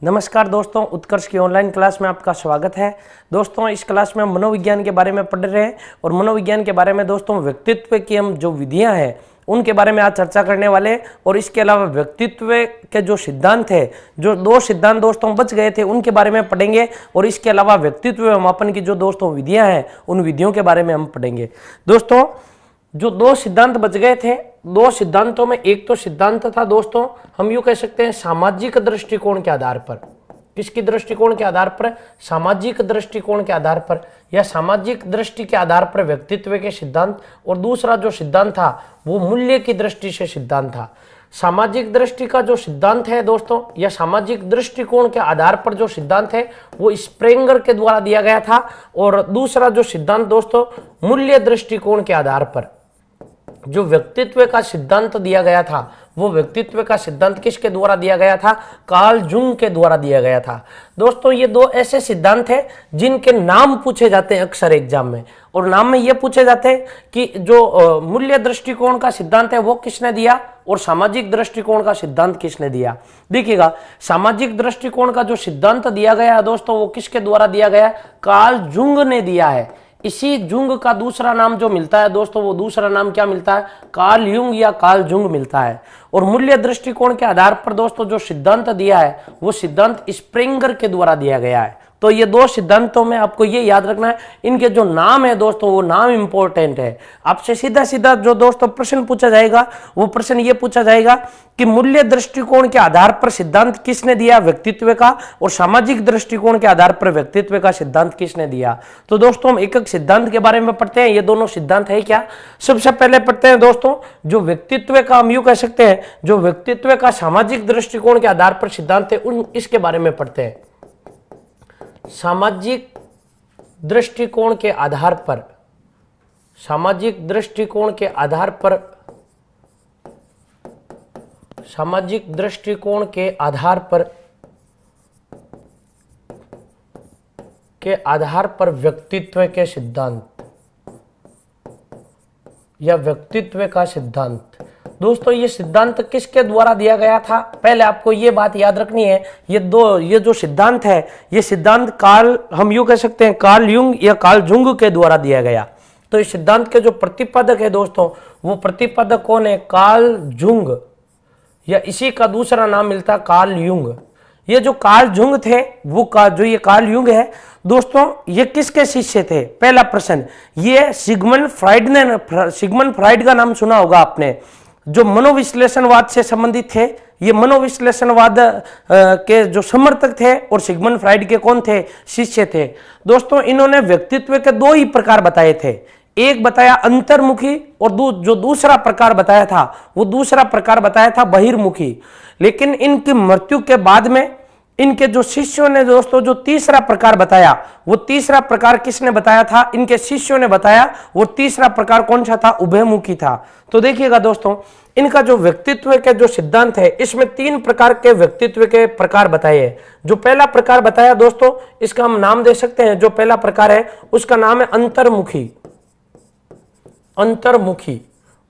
नमस्कार दोस्तों, उत्कर्ष की ऑनलाइन क्लास में आपका स्वागत है। दोस्तों, इस क्लास में हम मनोविज्ञान के बारे में पढ़ रहे हैं और मनोविज्ञान के बारे में दोस्तों व्यक्तित्व की हम जो विधियां हैं उनके बारे में आज चर्चा करने वाले हैं। और इसके अलावा व्यक्तित्व के जो सिद्धांत है, जो दो सिद्धांत दोस्तों बच गए थे, उनके बारे में पढ़ेंगे। और इसके अलावा व्यक्तित्व मापन की जो दोस्तों विधियां हैं उन विधियों के बारे में हम पढ़ेंगे। दोस्तों, जो दो सिद्धांत बच गए थे, दो सिद्धांतों में एक तो सिद्धांत था दोस्तों, हम यूं कह सकते हैं सामाजिक दृष्टिकोण के आधार पर। किसकी दृष्टिकोण के आधार पर? सामाजिक दृष्टिकोण के आधार पर, या सामाजिक दृष्टि के आधार पर व्यक्तित्व के सिद्धांत। और दूसरा जो सिद्धांत था वो मूल्य की दृष्टि से सिद्धांत था। सामाजिक दृष्टि का जो सिद्धांत है दोस्तों, या सामाजिक दृष्टिकोण के आधार पर जो सिद्धांत है वो स्प्रेंगर के द्वारा दिया गया था। और दूसरा जो सिद्धांत दोस्तों मूल्य दृष्टिकोण के आधार पर जो व्यक्तित्व का सिद्धांत दिया गया था, वो व्यक्तित्व का सिद्धांत किसके द्वारा दिया गया था? कार्ल जुंग के द्वारा दिया गया था। दोस्तों, ये दो ऐसे सिद्धांत हैं जिनके नाम पूछे जाते हैं अक्सर एग्जाम में। और नाम में ये पूछे जाते हैं कि जो मूल्य दृष्टिकोण का सिद्धांत है वो किसने दिया और सामाजिक दृष्टिकोण का सिद्धांत किसने दिया। देखिएगा, सामाजिक दृष्टिकोण का जो सिद्धांत दिया गया है दोस्तों वो किसके द्वारा दिया गया? कार्ल जुंग ने दिया है। इसी जुंग का दूसरा नाम जो मिलता है दोस्तों, वो दूसरा नाम क्या मिलता है? कार्ल युंग या कार्ल जुंग मिलता है। और मूल्य दृष्टिकोण के आधार पर दोस्तों जो सिद्धांत दिया है वो सिद्धांत स्प्रेंगर के द्वारा दिया गया है। तो ये दो सिद्धांतों में आपको ये याद रखना है, इनके जो नाम है दोस्तों वो नाम इंपॉर्टेंट है। आपसे सीधा सीधा जो दोस्तों प्रश्न पूछा जाएगा वो प्रश्न ये पूछा जाएगा कि मूल्य दृष्टिकोण के आधार पर सिद्धांत किसने दिया व्यक्तित्व का, और सामाजिक दृष्टिकोण के आधार पर व्यक्तित्व का सिद्धांत किसने दिया। तो दोस्तों हम एक एक सिद्धांत के बारे में पढ़ते हैं। ये दोनों सिद्धांत है क्या? सबसे पहले पढ़ते हैं दोस्तों जो व्यक्तित्व का, हम यूं कह सकते हैं जो व्यक्तित्व का सामाजिक दृष्टिकोण के आधार पर सिद्धांत है उन इसके बारे में पढ़ते हैं। सामाजिक दृष्टिकोण के आधार पर, सामाजिक दृष्टिकोण के आधार पर, सामाजिक दृष्टिकोण के आधार पर, व्यक्तित्व के सिद्धांत या व्यक्तित्व का सिद्धांत। दोस्तों ये सिद्धांत किसके द्वारा दिया गया था? पहले आपको ये बात याद रखनी है, ये जो सिद्धांत है ये सिद्धांत कार्ल, हम यूं कह सकते हैं कार्ल युंग या कार्ल जुंग के द्वारा दिया गया। तो इस सिद्धांत के जो प्रतिपादक है दोस्तों वो प्रतिपादक कौन है? कार्ल जुंग, या इसी का दूसरा नाम मिलता कार्ल युंग। ये जो कार्ल जुंग थे वो जो ये कार्ल युंग है दोस्तों, ये किसके शिष्य थे? पहला प्रश्न, ये सिगमंड फ्राइड का नाम सुना होगा आपने, जो मनोविश्लेषणवाद से संबंधित थे। ये मनोविश्लेषणवाद के जो समर्थक थे और सिगमंड फ्राइड के कौन थे? शिष्य थे। दोस्तों इन्होंने व्यक्तित्व के दो ही प्रकार बताए थे, एक बताया अंतर्मुखी और जो दूसरा प्रकार बताया था वो दूसरा प्रकार बताया था बहिर्मुखी। लेकिन इनकी मृत्यु के बाद में इनके जो शिष्यों ने दोस्तों जो तीसरा प्रकार बताया, वो तीसरा प्रकार किसने बताया था? इनके शिष्यों ने बताया। वो तीसरा प्रकार कौन सा था? उभयमुखी था। तो देखिएगा दोस्तों, इनका जो व्यक्तित्व के जो सिद्धांत है इसमें तीन प्रकार के व्यक्तित्व के प्रकार बताए हैं। जो पहला प्रकार बताया दोस्तों, इसका हम नाम दे सकते हैं, जो पहला प्रकार है उसका नाम है अंतर्मुखी। अंतर्मुखी।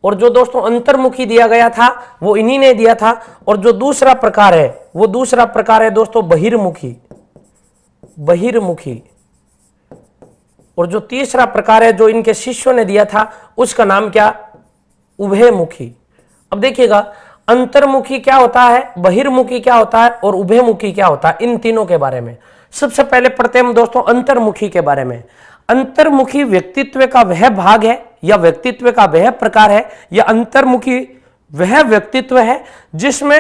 और जो दोस्तों अंतर्मुखी दिया गया था वो इन्हीं ने दिया था। और जो दूसरा प्रकार है वो दूसरा प्रकार है दोस्तों बहिर्मुखी। बहिर्मुखी। और जो तीसरा प्रकार है जो इनके शिष्यों ने दिया था उसका नाम क्या? उभयमुखी। अब देखिएगा अंतर्मुखी क्या होता है, बहिर्मुखी क्या होता है और उभयमुखी क्या होता है, इन तीनों के बारे में सबसे पहले पढ़ते हैं हम दोस्तों अंतर्मुखी के बारे में। अंतर्मुखी व्यक्तित्व का वह भाग है या व्यक्तित्व का वह प्रकार है, या अंतर्मुखी वह व्यक्तित्व है जिसमें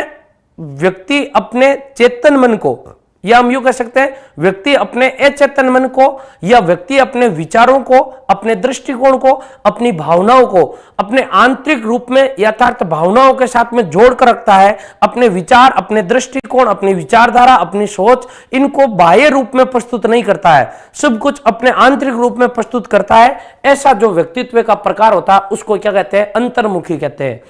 व्यक्ति अपने चेतन मन को, या हम यूं कह सकते हैं व्यक्ति अपने अचेतन मन को, या व्यक्ति अपने विचारों को, अपने दृष्टिकोण को, अपनी भावनाओं को अपने आंतरिक रूप में यथार्थ भावनाओं के साथ में जोड़ कर रखता है। अपने विचार, अपने दृष्टिकोण, अपनी विचारधारा, अपनी सोच, इनको बाह्य रूप में प्रस्तुत नहीं करता है, सब कुछ अपने आंतरिक रूप में प्रस्तुत करता है। ऐसा जो व्यक्तित्व का प्रकार होता है उसको क्या कहते हैं? अंतर्मुखी कहते हैं।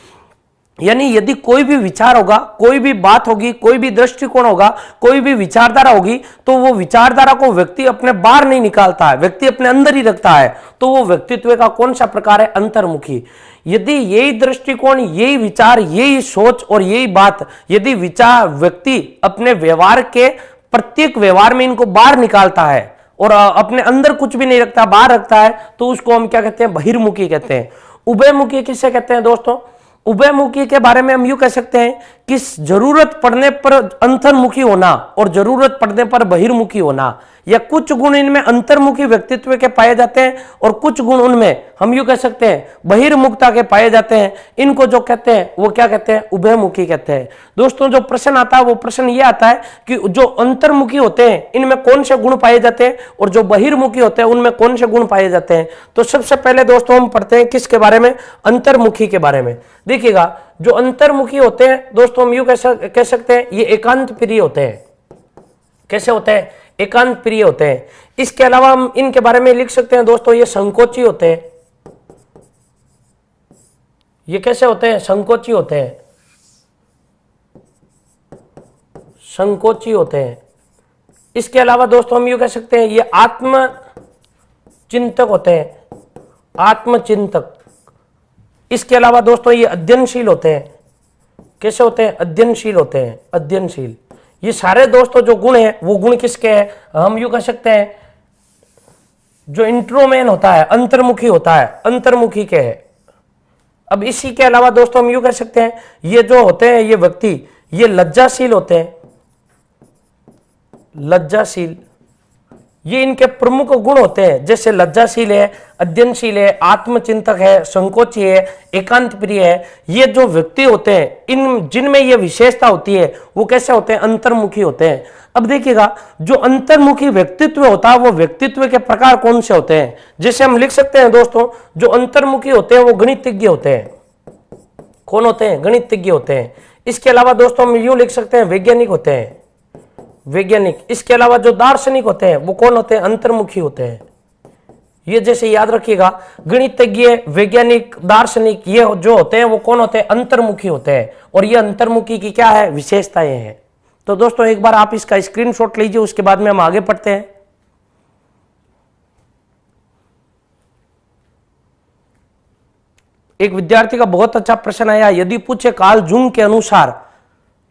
यानी यदि कोई भी विचार होगा, कोई भी बात होगी, कोई भी दृष्टिकोण होगा, कोई भी विचारधारा होगी, तो वो विचारधारा को व्यक्ति अपने बाहर नहीं निकालता है, व्यक्ति अपने अंदर ही रखता है। तो वो व्यक्तित्व का कौन सा प्रकार है? अंतर्मुखी। यदि यही दृष्टिकोण, यही विचार, यही सोच और यही बात यदि विचार व्यक्ति अपने व्यवहार के प्रत्येक व्यवहार में इनको बाहर निकालता है और अपने अंदर कुछ भी नहीं रखता, बाहर रखता है, तो उसको हम क्या कहते हैं? बहिर्मुखी कहते हैं। उभयमुखी किससे कहते हैं दोस्तों? उभयमुखी के बारे में हम यूं कह सकते हैं कि जरूरत पड़ने पर अंतर्मुखी होना और जरूरत पड़ने पर बहिर्मुखी होना, या कुछ गुण इनमें अंतर्मुखी व्यक्तित्व के पाए जाते हैं और कुछ गुण उनमें हम यूं कह सकते हैं बहिर्मुखता के पाए जाते हैं। इनको जो कहते हैं वो क्या कहते हैं? उभयमुखी कहते हैं। दोस्तों जो प्रश्न आता है वो प्रश्न ये आता है कि जो अंतर्मुखी होते हैं इनमें कौन से गुण पाए जाते हैं और जो बहिर्मुखी होते हैं उनमें कौन से गुण पाए जाते हैं। तो सबसे पहले दोस्तों हम पढ़ते हैं किसके बारे में? अंतर्मुखी के बारे में। देखिएगा, जो अंतर्मुखी होते हैं दोस्तों हम यूं कह सकते हैं ये एकांत प्रिय होते हैं। कैसे होते हैं? एकांत प्रिय होते हैं। इसके अलावा हम इनके बारे में लिख सकते हैं दोस्तों ये संकोची होते हैं। ये कैसे होते हैं? संकोची होते हैं। संकोची होते हैं। इसके अलावा दोस्तों हम यूं कह सकते हैं ये आत्मचिंतक होते हैं। आत्मचिंतक। इसके अलावा दोस्तों ये अध्ययनशील होते हैं। कैसे होते हैं? अध्ययनशील होते हैं। अध्ययनशील। ये सारे दोस्तों जो गुण हैं वो गुण किसके हैं? हम यूं कह सकते हैं जो इंट्रोमैन होता है, अंतर्मुखी होता है, अंतर्मुखी के हैं। अब इसी के अलावा दोस्तों हम यूं कह सकते हैं ये जो होते हैं ये व्यक्ति ये लज्जाशील होते हैं। लज्जाशील, ये इनके प्रमुख गुण होते हैं। जैसे लज्जाशील है, अध्ययनशील है, आत्मचिंतक है, संकोची है, एकांत प्रिय है। ये जो व्यक्ति होते हैं इन जिनमें ये विशेषता होती है वो कैसे होते हैं? अंतर्मुखी होते हैं। अब देखिएगा, जो अंतर्मुखी व्यक्तित्व होता है वो व्यक्तित्व के प्रकार कौन से होते हैं? जैसे हम लिख सकते हैं दोस्तों जो अंतर्मुखी होते हैं वो गणितज्ञ होते हैं। कौन होते हैं? गणितज्ञ होते हैं। इसके अलावा दोस्तों हम यूं लिख सकते हैं वैज्ञानिक होते हैं। वैज्ञानिक। इसके अलावा जो दार्शनिक होते हैं वो कौन होते हैं? अंतर्मुखी होते हैं। ये जैसे याद रखिएगा, गणितज्ञ, वैज्ञानिक, दार्शनिक, ये जो होते हैं वो कौन होते हैं? अंतर्मुखी होते हैं। और ये अंतर्मुखी की क्या है? विशेषताएं हैं। तो दोस्तों एक बार आप इसका स्क्रीनशॉट लीजिए, उसके बाद में हम आगे पढ़ते हैं। एक विद्यार्थी का बहुत अच्छा प्रश्न आया, यदि पूछे कार्ल जूंग के अनुसार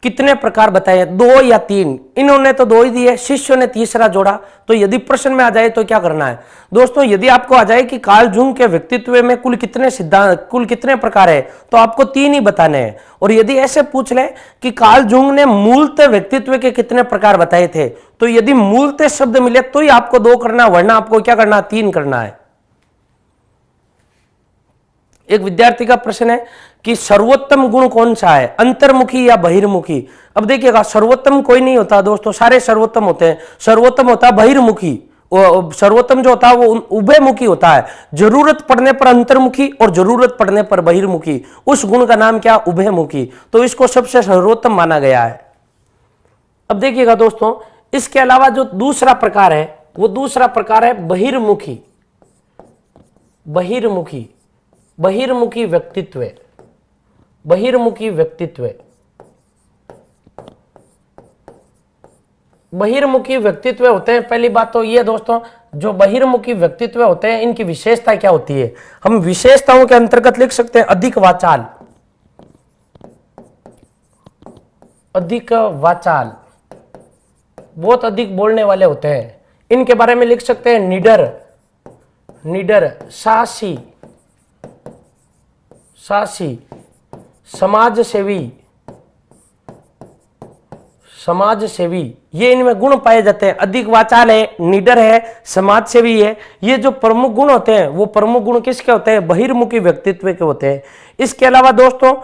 कितने प्रकार बताए? 2 या 3? इन्होंने तो 2 ही दिए, शिष्यों ने तीसरा जोड़ा। तो यदि प्रश्न में आ जाए तो क्या करना है दोस्तों? यदि आपको आ जाए कि कार्ल जूंग के व्यक्तित्व में कुल कितने सिद्धांत, कुल कितने प्रकार है, तो आपको 3 ही बताने हैं। और यदि ऐसे पूछ ले कि कार्ल जूंग ने मूलतः व्यक्तित्व के कितने प्रकार बताए थे, तो यदि मूलतः शब्द मिले तो ही आपको 2 करना, वरना आपको क्या करना? 3 करना है। एक विद्यार्थी का प्रश्न है कि सर्वोत्तम गुण कौन सा है, अंतर्मुखी या बहिर्मुखी? अब देखिएगा, सर्वोत्तम कोई नहीं होता दोस्तों, सारे सर्वोत्तम होते हैं। सर्वोत्तम होता है बहिर्मुखी, सर्वोत्तम जो होता है वो उभयमुखी होता है। जरूरत पड़ने पर अंतर्मुखी और जरूरत पड़ने पर बहिर्मुखी, उस गुण का नाम क्या? उभयमुखी। तो इसको सबसे सर्वोत्तम माना गया है। अब देखिएगा दोस्तों, इसके अलावा जो दूसरा प्रकार है वो दूसरा प्रकार है बहिर्मुखी। बहिर्मुखी, बहिर्मुखी व्यक्तित्व। बहिर्मुखी व्यक्तित्व। बहिर्मुखी व्यक्तित्व होते हैं। पहली बात तो ये दोस्तों, जो बहिर्मुखी व्यक्तित्व होते हैं इनकी विशेषता क्या होती है? हम विशेषताओं के अंतर्गत लिख सकते हैं अधिक वाचाल। अधिक वाचाल, बहुत अधिक बोलने वाले होते हैं। इनके बारे में लिख सकते हैं निडर। निडर, साहसी, साहसी, समाज सेवी, समाज सेवी, ये इनमें गुण पाए जाते हैं। अधिक वाचाल है, निडर है, समाज सेवी है। ये जो प्रमुख गुण होते हैं वो प्रमुख गुण किसके होते हैं? बहिर्मुखी व्यक्तित्व के होते हैं। इसके अलावा दोस्तों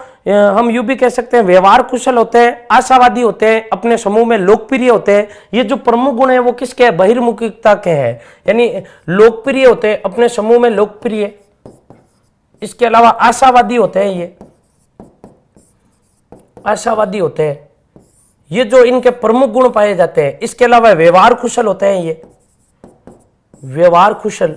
हम यूं भी कह सकते हैं व्यवहार कुशल होते हैं, आशावादी होते हैं, अपने समूह में लोकप्रिय होते हैं। ये जो प्रमुख गुण है वो किसके है? बहिर्मुखिता के हैं, यानी लोकप्रिय होते हैं, अपने समूह में लोकप्रिय। इसके अलावा आशावादी होते हैं, ये आशावादी होते हैं। ये जो इनके प्रमुख गुण पाए जाते हैं। इसके अलावा व्यवहार कुशल होते हैं, ये व्यवहार कुशल,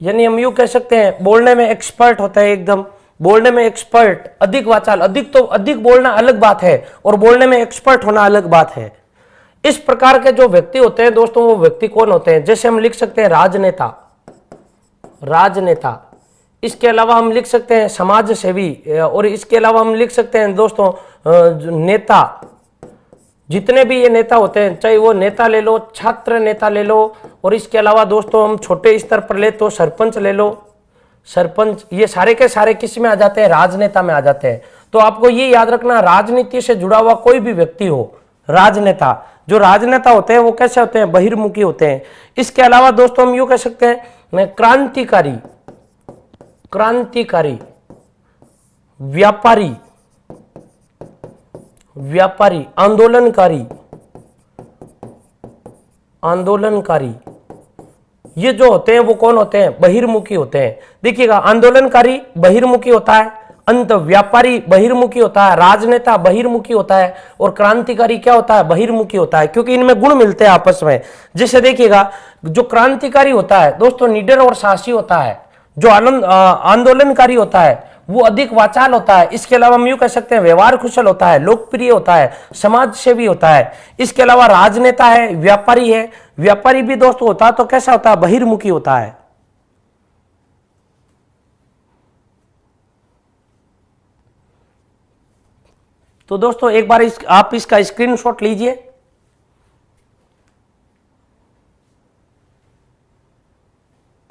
यानी हम यूं कह सकते हैं बोलने में एक्सपर्ट होता है, एकदम बोलने में एक्सपर्ट। अधिक वाचाल, अधिक तो अधिक बोलना अलग बात है और बोलने में एक्सपर्ट होना अलग बात है। इस प्रकार के जो व्यक्ति होते हैं दोस्तों वो व्यक्ति कौन होते हैं? जैसे हम लिख सकते हैं राजनेता। राजनेता। इसके अलावा हम लिख सकते हैं समाज सेवी, और इसके अलावा हम लिख सकते हैं दोस्तों नेता। जितने भी ये नेता होते हैं, चाहे वो नेता ले लो, छात्र नेता ले लो, और इसके अलावा दोस्तों हम छोटे स्तर पर ले तो सरपंच ले लो, सरपंच, ये सारे के सारे किस में आ जाते हैं? राजनेता में आ जाते हैं। तो आपको ये याद रखना, राजनीति से जुड़ा हुआ कोई भी व्यक्ति हो, राजनेता, जो राजनेता होते हैं वो कैसे होते हैं? बहिर्मुखी होते हैं। इसके अलावा दोस्तों हम यूं कह सकते हैं क्रांतिकारी, क्रांतिकारी, व्यापारी, व्यापारी, आंदोलनकारी, आंदोलनकारी, ये जो होते हैं वो कौन होते हैं? बहिर्मुखी होते हैं। देखिएगा, आंदोलनकारी बहिर्मुखी होता है, अंत व्यापारी बहिर्मुखी होता है, राजनेता बहिर्मुखी होता है, और क्रांतिकारी क्या होता है? बहिर्मुखी होता है, क्योंकि इनमें गुण मिलते हैं आपस में। जैसे देखिएगा, जो क्रांतिकारी होता है दोस्तों निडर और साहसी होता है, जो आंदोलनकारी होता है वो अधिक वाचाल होता है। इसके अलावा हम यूं कह सकते हैं व्यवहार कुशल होता है, लोकप्रिय होता है, समाज सेवी होता है। इसके अलावा राजनेता है, व्यापारी है, व्यापारी भी दोस्तों होता है तो कैसा होता है? बहिर्मुखी होता है। तो दोस्तों एक बार आप इसका स्क्रीनशॉट लीजिए।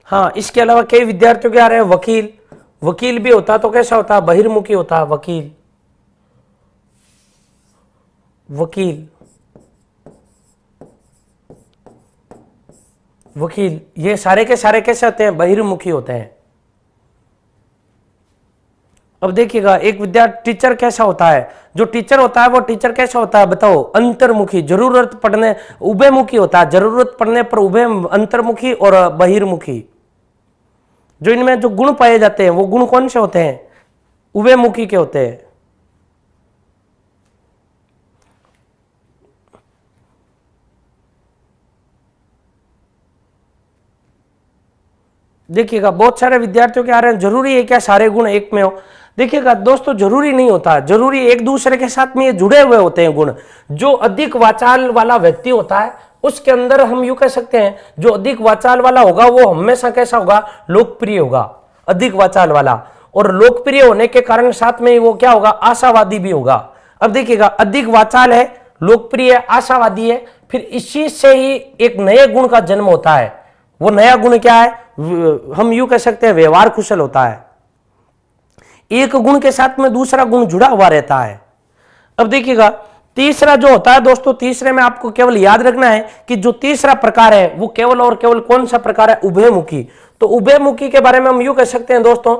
हाँ, इसके अलावा कई विद्यार्थियों के आ रहे हैं वकील, वकील भी होता तो कैसा होता है? बहिर्मुखी होता है, वकील, वकील, वकील, ये सारे के सारे कैसे होते हैं? बहिर्मुखी होते हैं। अब देखिएगा, एक विद्यार्थी टीचर कैसा होता है? जो टीचर होता है वो टीचर कैसा होता है? बताओ, अंतर्मुखी, जरूरत पड़ने, उभयमुखी होता है, जरूरत पड़ने पर उभय, अंतर्मुखी और बहिर्मुखी। जो इनमें जो गुण पाए जाते हैं वो गुण कौन से होते हैं? उभयमुखी के होते हैं। देखिएगा, बहुत सारे विद्यार्थियों के आ रहे हैं, जरूरी है क्या सारे गुण एक में हो? देखिएगा दोस्तों, जरूरी नहीं होता, जरूरी एक दूसरे के साथ में ये जुड़े हुए होते हैं गुण। जो अधिक वाचाल वाला व्यक्ति होता है उसके अंदर हम यूं कह सकते हैं, जो अधिक वाचाल वाला होगा वो हमेशा कैसा होगा? लोकप्रिय होगा, अधिक वाचाल वाला, और लोकप्रिय होने के कारण साथ में वो क्या होगा? आशावादी भी होगा। अब देखिएगा, अधिक वाचाल है, लोकप्रिय, आशावादी है, फिर इसी से ही एक नए गुण का जन्म होता है। वो नया गुण क्या है? हम यूं कह सकते हैं व्यवहार कुशल होता है। एक गुण के साथ में दूसरा गुण जुड़ा हुआ रहता है। अब देखिएगा, तीसरा जो होता है दोस्तों, तीसरे में आपको केवल याद रखना है कि जो तीसरा प्रकार है वो केवल और केवल कौन सा प्रकार है? उभयमुखी। तो उभयमुखी के बारे में हम यूं कह सकते हैं दोस्तों,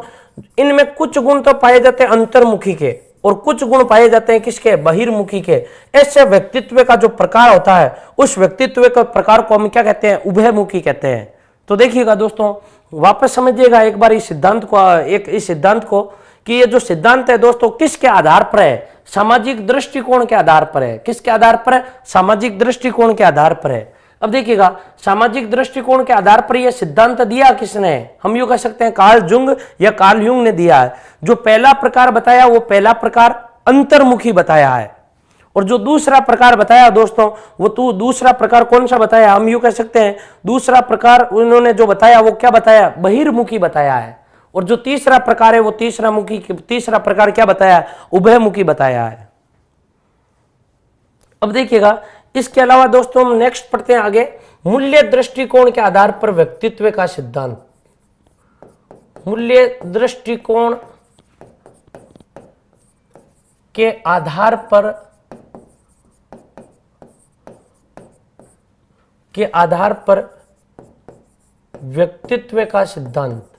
इनमें कुछ गुण तो पाए जाते हैं अंतर्मुखी के और कुछ गुण पाए जाते हैं किसके? बहिर्मुखी के। ऐसे व्यक्तित्व का जो प्रकार होता है उस व्यक्तित्व के प्रकार को हम क्या कहते हैं? उभयमुखी कहते हैं। तो देखिएगा दोस्तों, वापस समझिएगा एक बार इस सिद्धांत को, इस सिद्धांत को, कि ये जो सिद्धांत है दोस्तों किसके आधार पर है? सामाजिक दृष्टिकोण के आधार पर है। किसके आधार पर है? सामाजिक दृष्टिकोण के आधार पर है। अब देखिएगा, सामाजिक दृष्टिकोण के आधार पर यह सिद्धांत दिया किसने? हम यूं कह सकते हैं कार्ल जुंग या कार्ल युंग ने दिया है। जो पहला प्रकार बताया वो पहला प्रकार अंतर्मुखी बताया है, और जो दूसरा प्रकार बताया दोस्तों वो दूसरा प्रकार कौन सा बताया? हम यूं कह सकते हैं दूसरा प्रकार उन्होंने जो बताया वो क्या बताया? बहिर्मुखी बताया है। और जो तीसरा प्रकार है वो तीसरा प्रकार क्या बताया? उभयमुखी बताया है। अब देखिएगा, इसके अलावा दोस्तों हम नेक्स्ट पढ़ते हैं आगे, मूल्य दृष्टिकोण के आधार पर व्यक्तित्व का सिद्धांत। मूल्य दृष्टिकोण के आधार पर व्यक्तित्व का सिद्धांत।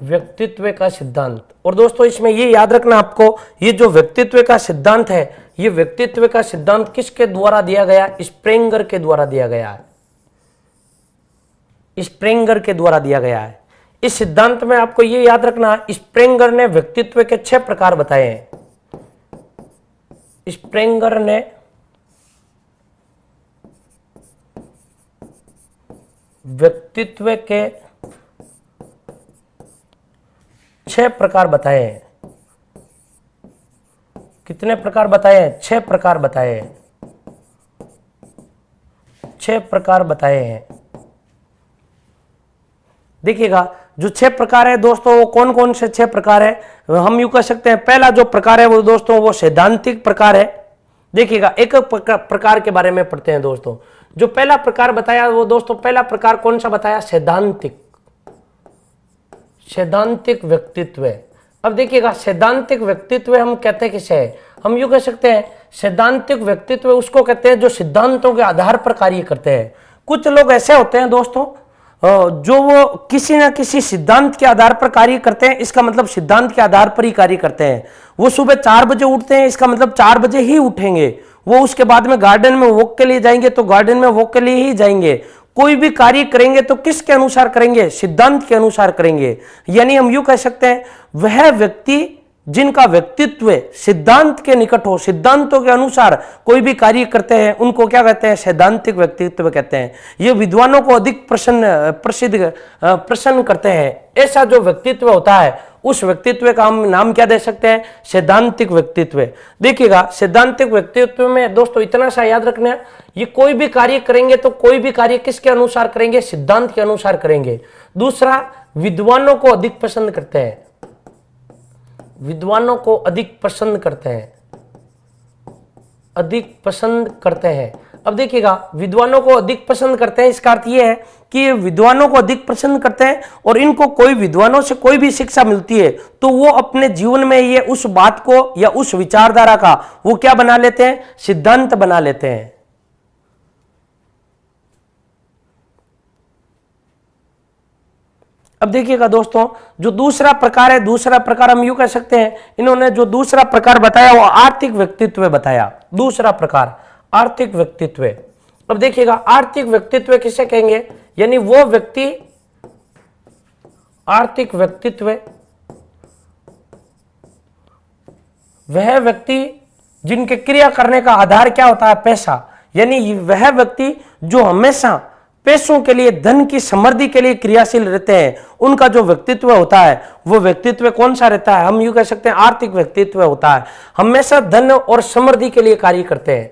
व्यक्तित्व का सिद्धांत। और दोस्तों इसमें ये याद रखना आपको, ये जो व्यक्तित्व का सिद्धांत है, ये व्यक्तित्व का सिद्धांत किसके द्वारा दिया गया? स्प्रेंगर के द्वारा दिया गया है। स्प्रेंगर के द्वारा दिया गया है। इस सिद्धांत में आपको ये याद रखना, स्प्रेंगर ने व्यक्तित्व के 6 प्रकार बताए हैं। स्प्रेंगर ने व्यक्तित्व के 6 प्रकार बताए हैं। कितने प्रकार बताए हैं? 6 प्रकार बताए हैं। 6 प्रकार बताए हैं। देखिएगा, जो 6 प्रकार है दोस्तों, वो कौन कौन से 6 प्रकार है? हम यूं कह सकते हैं, पहला जो प्रकार है वो दोस्तों वो सैद्धांतिक प्रकार है। देखिएगा, एक प्रकार के बारे में पढ़ते हैं दोस्तों। जो पहला प्रकार बताया वो दोस्तों, पहला प्रकार कौन सा बताया? सैद्धांतिक व्यक्तित्व। अब देखिएगा, सैद्धांतिक व्यक्तित्व हम कहते हैं किसे है? हम यूं कह सकते हैं, सैद्धांतिक व्यक्तित्व उसको कहते हैं जो सिद्धांतों के आधार पर कार्य करते हैं। कुछ लोग ऐसे होते हैं दोस्तों जो वो किसी ना किसी सिद्धांत के आधार पर कार्य करते हैं, इसका मतलब सिद्धांत के आधार पर ही कार्य करते हैं। वो सुबह 4 बजे उठते हैं, इसका मतलब 4 बजे ही उठेंगे। वो उसके बाद में गार्डन में वॉक के लिए जाएंगे तो गार्डन में वॉक के लिए ही जाएंगे। कोई भी कार्य करेंगे तो किसके अनुसार करेंगे? सिद्धांत के अनुसार करेंगे। यानी हम यूं कह सकते हैं, वह व्यक्ति जिनका व्यक्तित्व सिद्धांत के निकट हो, सिद्धांतों के अनुसार कोई भी कार्य करते हैं, उनको क्या कहते हैं? सैद्धांतिक व्यक्तित्व कहते हैं। ये विद्वानों को अधिक प्रसन्न करते हैं। ऐसा जो व्यक्तित्व होता है, उस व्यक्तित्व का हम नाम क्या दे सकते हैं? सैद्धांतिक व्यक्तित्व। देखिएगा, सैद्धांतिक व्यक्तित्व में दोस्तों इतना सा याद रखना, ये कोई भी कार्य करेंगे तो कोई भी कार्य किसके अनुसार करेंगे? सिद्धांत के अनुसार करेंगे। दूसरा, विद्वानों को अधिक पसंद करते हैं, विद्वानों को अधिक पसंद करते हैं, अधिक पसंद करते हैं। अब देखिएगा, विद्वानों को अधिक पसंद करते हैं, इसका अर्थ यह है कि ये विद्वानों को अधिक पसंद करते हैं और इनको कोई विद्वानों से कोई भी शिक्षा मिलती है तो वो अपने जीवन में ये उस बात को या उस विचारधारा का वो क्या बना लेते हैं? सिद्धांत बना लेते हैं। अब देखिएगा दोस्तों, जो दूसरा प्रकार है, दूसरा प्रकार हम यूं कह सकते हैं, इन्होंने जो दूसरा प्रकार बताया वो आर्थिक व्यक्तित्व बताया। दूसरा प्रकार आर्थिक व्यक्तित्व। अब देखिएगा, आर्थिक व्यक्तित्व किसे कहेंगे? यानी वो व्यक्ति, आर्थिक व्यक्तित्व वह व्यक्ति जिनके क्रिया करने का आधार क्या होता है? पैसा। यानी वह व्यक्ति जो हमेशा पैसों के लिए, धन की समृद्धि के लिए क्रियाशील रहते हैं, उनका जो व्यक्तित्व होता है वो व्यक्तित्व कौन सा रहता है? हम यूं कह सकते हैं आर्थिक व्यक्तित्व होता है। हमेशा धन और समृद्धि के लिए कार्य करते हैं,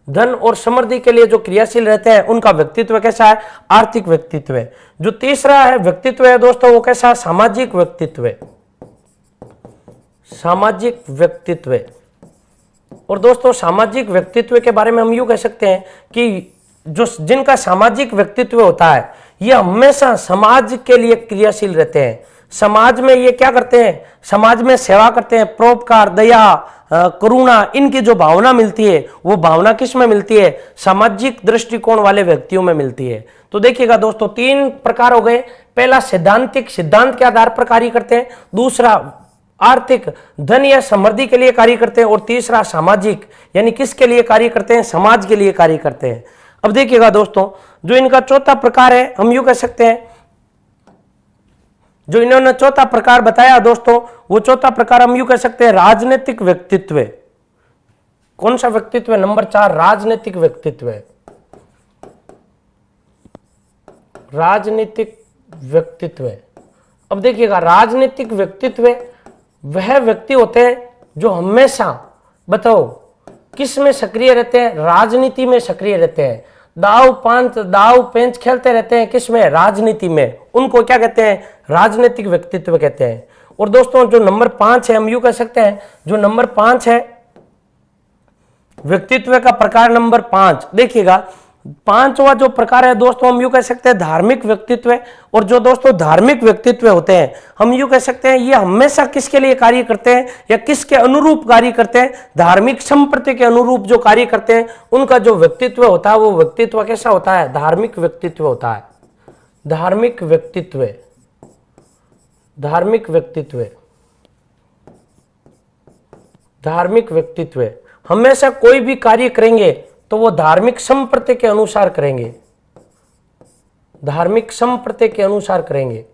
धन और समृद्धि के लिए जो क्रियाशील रहते हैं, उनका व्यक्तित्व कैसा है? आर्थिक व्यक्तित्व। जो तीसरा है व्यक्तित्व है दोस्तों, वो कैसा है? सामाजिक व्यक्तित्व। सामाजिक व्यक्तित्व। और दोस्तों, सामाजिक व्यक्तित्व के बारे में हम यूं कह सकते हैं कि जो जिनका सामाजिक व्यक्तित्व होता है, ये हमेशा समाज के लिए क्रियाशील रहते हैं। समाज में ये क्या करते हैं? समाज में सेवा करते हैं, परोपकार, दया, करुणा, इनकी जो भावना मिलती है वो भावना किस में मिलती है? सामाजिक दृष्टिकोण वाले व्यक्तियों में मिलती है। तो देखिएगा दोस्तों, 3 प्रकार हो गए। पहला सैद्धांतिक, सिद्धांत के आधार पर कार्य करते हैं। दूसरा आर्थिक, धन या समृद्धि के लिए कार्य करते हैं। और तीसरा सामाजिक, यानी किसके लिए कार्य करते हैं? समाज के लिए कार्य करते हैं। अब देखिएगा दोस्तों, जो इनका चौथा प्रकार है, हम यूं कह सकते हैं, जो इन्होंने चौथा प्रकार बताया दोस्तों, वो चौथा प्रकार हम यूं कह सकते हैं राजनीतिक व्यक्तित्व। कौन सा व्यक्तित्व? नंबर 4, राजनीतिक व्यक्तित्व। राजनीतिक व्यक्तित्व। अब देखिएगा, राजनीतिक व्यक्तित्व वह व्यक्ति होते हैं जो हमेशा, बताओ, किस में सक्रिय रहते हैं? राजनीति में सक्रिय रहते हैं। दाव पेंच खेलते रहते हैं, किस में? राजनीति में। उनको क्या कहते हैं? राजनीतिक व्यक्तित्व कहते हैं। और दोस्तों, जो नंबर 5 है, हम यूं कह सकते हैं, जो नंबर 5 है व्यक्तित्व का प्रकार नंबर 5, देखिएगा, 5वां जो प्रकार है दोस्तों, हम यूं कह सकते हैं धार्मिक व्यक्तित्व। और जो दोस्तों धार्मिक व्यक्तित्व होते हैं, हम यूं कह सकते हैं, ये हमेशा किसके लिए कार्य करते हैं या किसके अनुरूप कार्य करते हैं? धार्मिक संप्रति के अनुरूप जो कार्य करते हैं, उनका जो व्यक्तित्व होता है वो व्यक्तित्व कैसा होता है? धार्मिक व्यक्तित्व होता है। धार्मिक व्यक्तित्व, धार्मिक व्यक्तित्व, धार्मिक व्यक्तित्व। हमेशा कोई भी कार्य करेंगे तो वो धार्मिक संप्रति के अनुसार करेंगे, धार्मिक संप्रति के अनुसार करेंगे,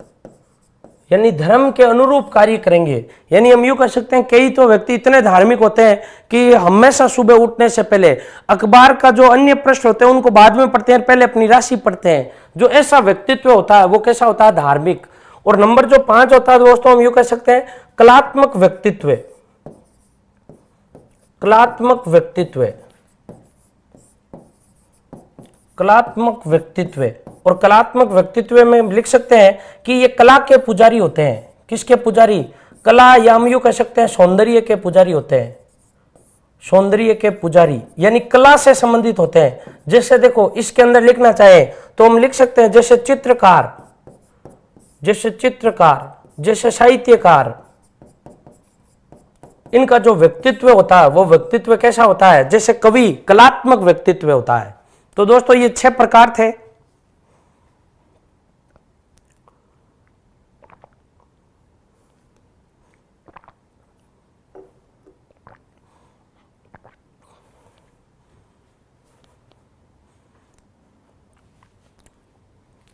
यानी धर्म के अनुरूप कार्य करेंगे। यानी हम यूं कह सकते हैं, कई तो व्यक्ति इतने धार्मिक होते हैं कि हमेशा सुबह उठने से पहले अखबार का जो अन्य पृष्ठ होते हैं उनको बाद में पढ़ते हैं, पहले अपनी राशि पढ़ते हैं। जो ऐसा व्यक्तित्व होता है वो कैसा होता है? धार्मिक। और नंबर जो 5 होता है दोस्तों, हम यूं कह सकते हैं कलात्मक व्यक्तित्व। कलात्मक व्यक्तित्व, कलात्मक व्यक्तित्व। और कलात्मक व्यक्तित्व में लिख सकते हैं कि ये कला के पुजारी होते हैं। किसके पुजारी? कला, या हम यूं कह सकते हैं सौंदर्य के पुजारी होते हैं। सौंदर्य के पुजारी यानी कला से संबंधित होते हैं। जैसे देखो इसके अंदर लिखना चाहे तो हम लिख सकते हैं जैसे चित्रकार, जैसे साहित्यकार, इनका जो व्यक्तित्व होता है वो व्यक्तित्व कैसा होता है? जैसे कवि, कलात्मक व्यक्तित्व होता है। तो दोस्तों ये 6 प्रकार थे।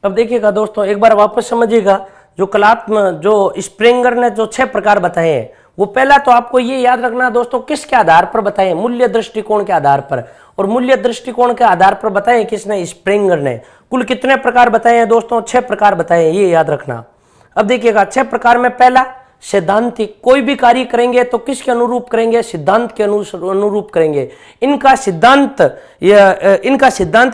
अब देखिएगा दोस्तों, एक बार वापस समझिएगा। जो स्प्रेंगर ने जो 6 प्रकार बताए हैं, वो पहला तो आपको ये याद रखना दोस्तों, किसके आधार पर बताए? मूल्य दृष्टिकोण के आधार पर। और मूल्य दृष्टिकोण के आधार पर बताए किसने? स्प्रेंगर ने। कुल कितने प्रकार बताए हैं दोस्तों? 6 प्रकार बताए हैं, ये याद रखना। अब देखिएगा 6 प्रकार में पहला सिद्धांतिक। कोई भी कार्य करेंगे तो किसके अनुरूप करेंगे? सिद्धांत के अनुरूप करेंगे। इनका सिद्धांत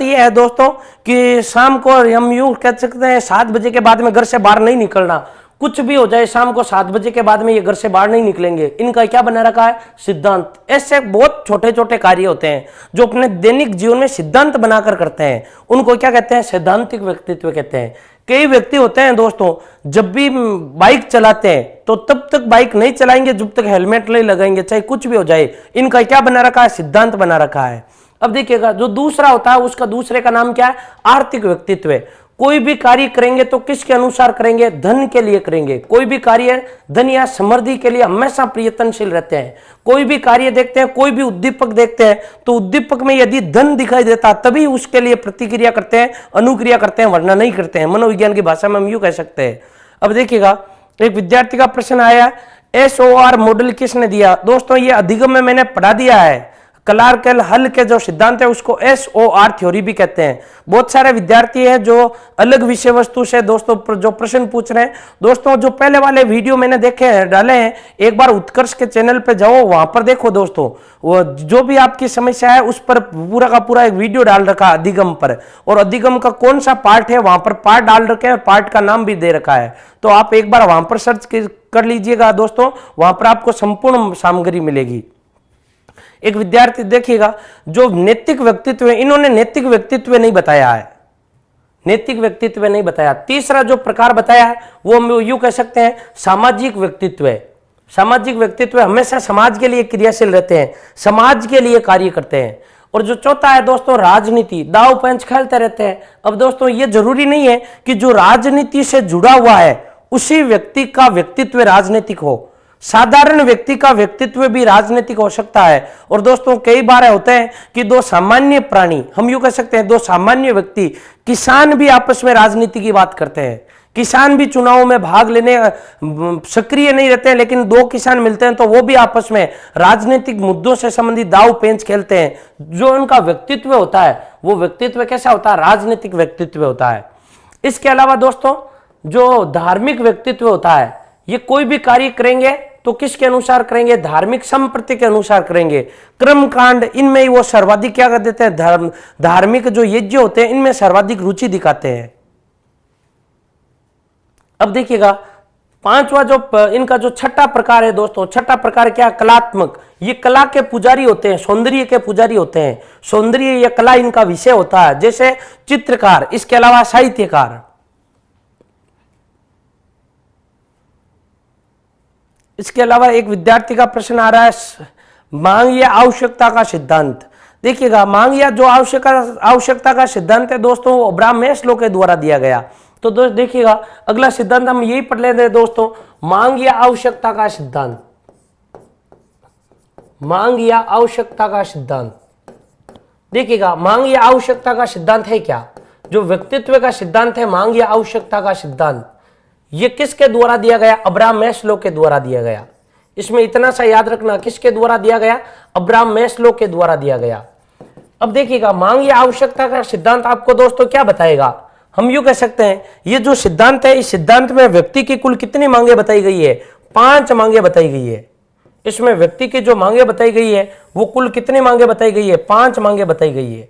ये है दोस्तों कि शाम को हम यूं कह सकते हैं 7 बजे के बाद में घर से बाहर नहीं निकलना। कुछ भी हो जाए, शाम को 7 बजे के बाद में ये घर से बाहर नहीं निकलेंगे। इनका क्या बना रखा है? सिद्धांत। ऐसे बहुत छोटे छोटे कार्य होते हैं जो अपने दैनिक जीवन में सिद्धांत बनाकर करते हैं, उनको क्या कहते हैं? सैद्धांतिक व्यक्तित्व कहते हैं। कई व्यक्ति होते हैं दोस्तों, जब भी बाइक चलाते हैं तो तब तक बाइक नहीं चलाएंगे जब तक हेलमेट नहीं लगाएंगे, चाहे कुछ भी हो जाए। इनका क्या बना रखा है? सिद्धांत बना रखा है। अब देखिएगा जो दूसरा होता है उसका दूसरे का नाम क्या है? आर्थिक व्यक्तित्व। कोई भी कार्य करेंगे तो किसके अनुसार करेंगे? धन के लिए करेंगे। कोई भी कार्य धन या समृद्धि के लिए हमेशा प्रयत्नशील रहते हैं। कोई भी कार्य देखते हैं, कोई भी उद्दीपक देखते हैं तो उद्दीपक में यदि धन दिखाई देता तभी उसके लिए प्रतिक्रिया करते हैं, अनुक्रिया करते हैं, वरना नहीं करते हैं। मनोविज्ञान की भाषा में हम यूं कह सकते हैं। अब देखिएगा एक विद्यार्थी का प्रश्न आया, SOR मॉडल किसने दिया? दोस्तों ये अधिगम में मैंने पढ़ा दिया है। क्लार्क हल के जो सिद्धांत है उसको SOR थ्योरी भी कहते हैं। बहुत सारे विद्यार्थी हैं जो अलग विषय वस्तु से दोस्तों जो प्रश्न पूछ रहे हैं। दोस्तों जो पहले वाले वीडियो मैंने देखे हैं, डाले हैं, एक बार उत्कर्ष के चैनल पे जाओ, वहां पर देखो दोस्तों, वो जो भी आपकी समस्या है उस पर पूरा का पूरा एक वीडियो डाल रखा है अधिगम पर। और अधिगम का कौन सा पार्ट है वहां पर पार्ट डाल रखे हैं, पार्ट का नाम भी दे रखा है। तो आप एक बार वहां पर सर्च कर लीजिएगा दोस्तों, वहां पर आपको संपूर्ण सामग्री मिलेगी। एक विद्यार्थी देखिएगा जो नैतिक व्यक्तित्व है, इन्होंने नैतिक व्यक्तित्व नहीं बताया है, नैतिक व्यक्तित्व नहीं बताया। तीसरा जो प्रकार बताया है वो हम यूं कह सकते हैं सामाजिक व्यक्तित्व है। सामाजिक व्यक्तित्व हमेशा समाज के लिए क्रियाशील रहते हैं, समाज के लिए कार्य करते हैं। और जो चौथा है दोस्तों राजनीति, दाव पेंच खेलते रहते हैं। अब दोस्तों ये जरूरी नहीं है कि जो राजनीति से जुड़ा हुआ है उसी व्यक्ति का व्यक्तित्व राजनीतिक हो, साधारण व्यक्ति का व्यक्तित्व भी राजनीतिक हो सकता है। और दोस्तों कई बार होते हैं कि दो सामान्य प्राणी, हम यूं कह सकते हैं दो सामान्य व्यक्ति, किसान भी आपस में राजनीति की बात करते हैं। किसान भी चुनाव में भाग लेने सक्रिय नहीं रहते हैं, लेकिन दो किसान मिलते हैं तो वो भी आपस में राजनीतिक मुद्दों से संबंधित दाव पेंच खेलते हैं। जो उनका व्यक्तित्व होता है वो व्यक्तित्व कैसा होता है? राजनीतिक व्यक्तित्व होता है। इसके अलावा दोस्तों जो धार्मिक व्यक्तित्व होता है, ये कोई भी कार्य करेंगे तो किसके अनुसार करेंगे? धार्मिक संप्रति के अनुसार करेंगे। कर्म कांड इनमें वो सर्वाधिक क्या कर देते हैं? धार्मिक जो यज्ञ होते हैं इनमें सर्वाधिक रुचि दिखाते हैं। अब देखिएगा पांचवा जो इनका जो छठा प्रकार है दोस्तों, छठा प्रकार क्या? कलात्मक। ये कला के पुजारी होते हैं, सौंदर्य के पुजारी होते हैं। सौंदर्य या कला इनका विषय होता है, जैसे चित्रकार, इसके अलावा साहित्यकार। इसके अलावा एक विद्यार्थी का प्रश्न आ रहा है मांग या आवश्यकता का सिद्धांत। देखिएगा मांग या जो आवश्यकता का सिद्धांत है दोस्तों वो अब्राहम मैस्लो के द्वारा दिया गया। तो दोस्त देखिएगा अगला सिद्धांत हम यही पढ़ लेते हैं दोस्तों, मांग या आवश्यकता का सिद्धांत। मांग या आवश्यकता का सिद्धांत, देखिएगा मांग या आवश्यकता का सिद्धांत है क्या? जो व्यक्तित्व का सिद्धांत है मांग या आवश्यकता का सिद्धांत, ये किसके द्वारा दिया गया? अब्राहम मैस्लो के द्वारा दिया गया। इसमें इतना सा याद रखना, किसके द्वारा दिया गया? अब्राहम मैस्लो के द्वारा दिया गया। अब देखिएगा मांग या आवश्यकता का सिद्धांत आपको दोस्तों क्या बताएगा? हम यूं कह सकते हैं ये जो सिद्धांत है, इस सिद्धांत में व्यक्ति की कुल कितनी मांगे बताई गई है? 5 मांगे बताई गई है। इसमें व्यक्ति की जो मांगे बताई गई है वो कुल कितनी मांगे बताई गई है? 5 मांगे बताई गई है।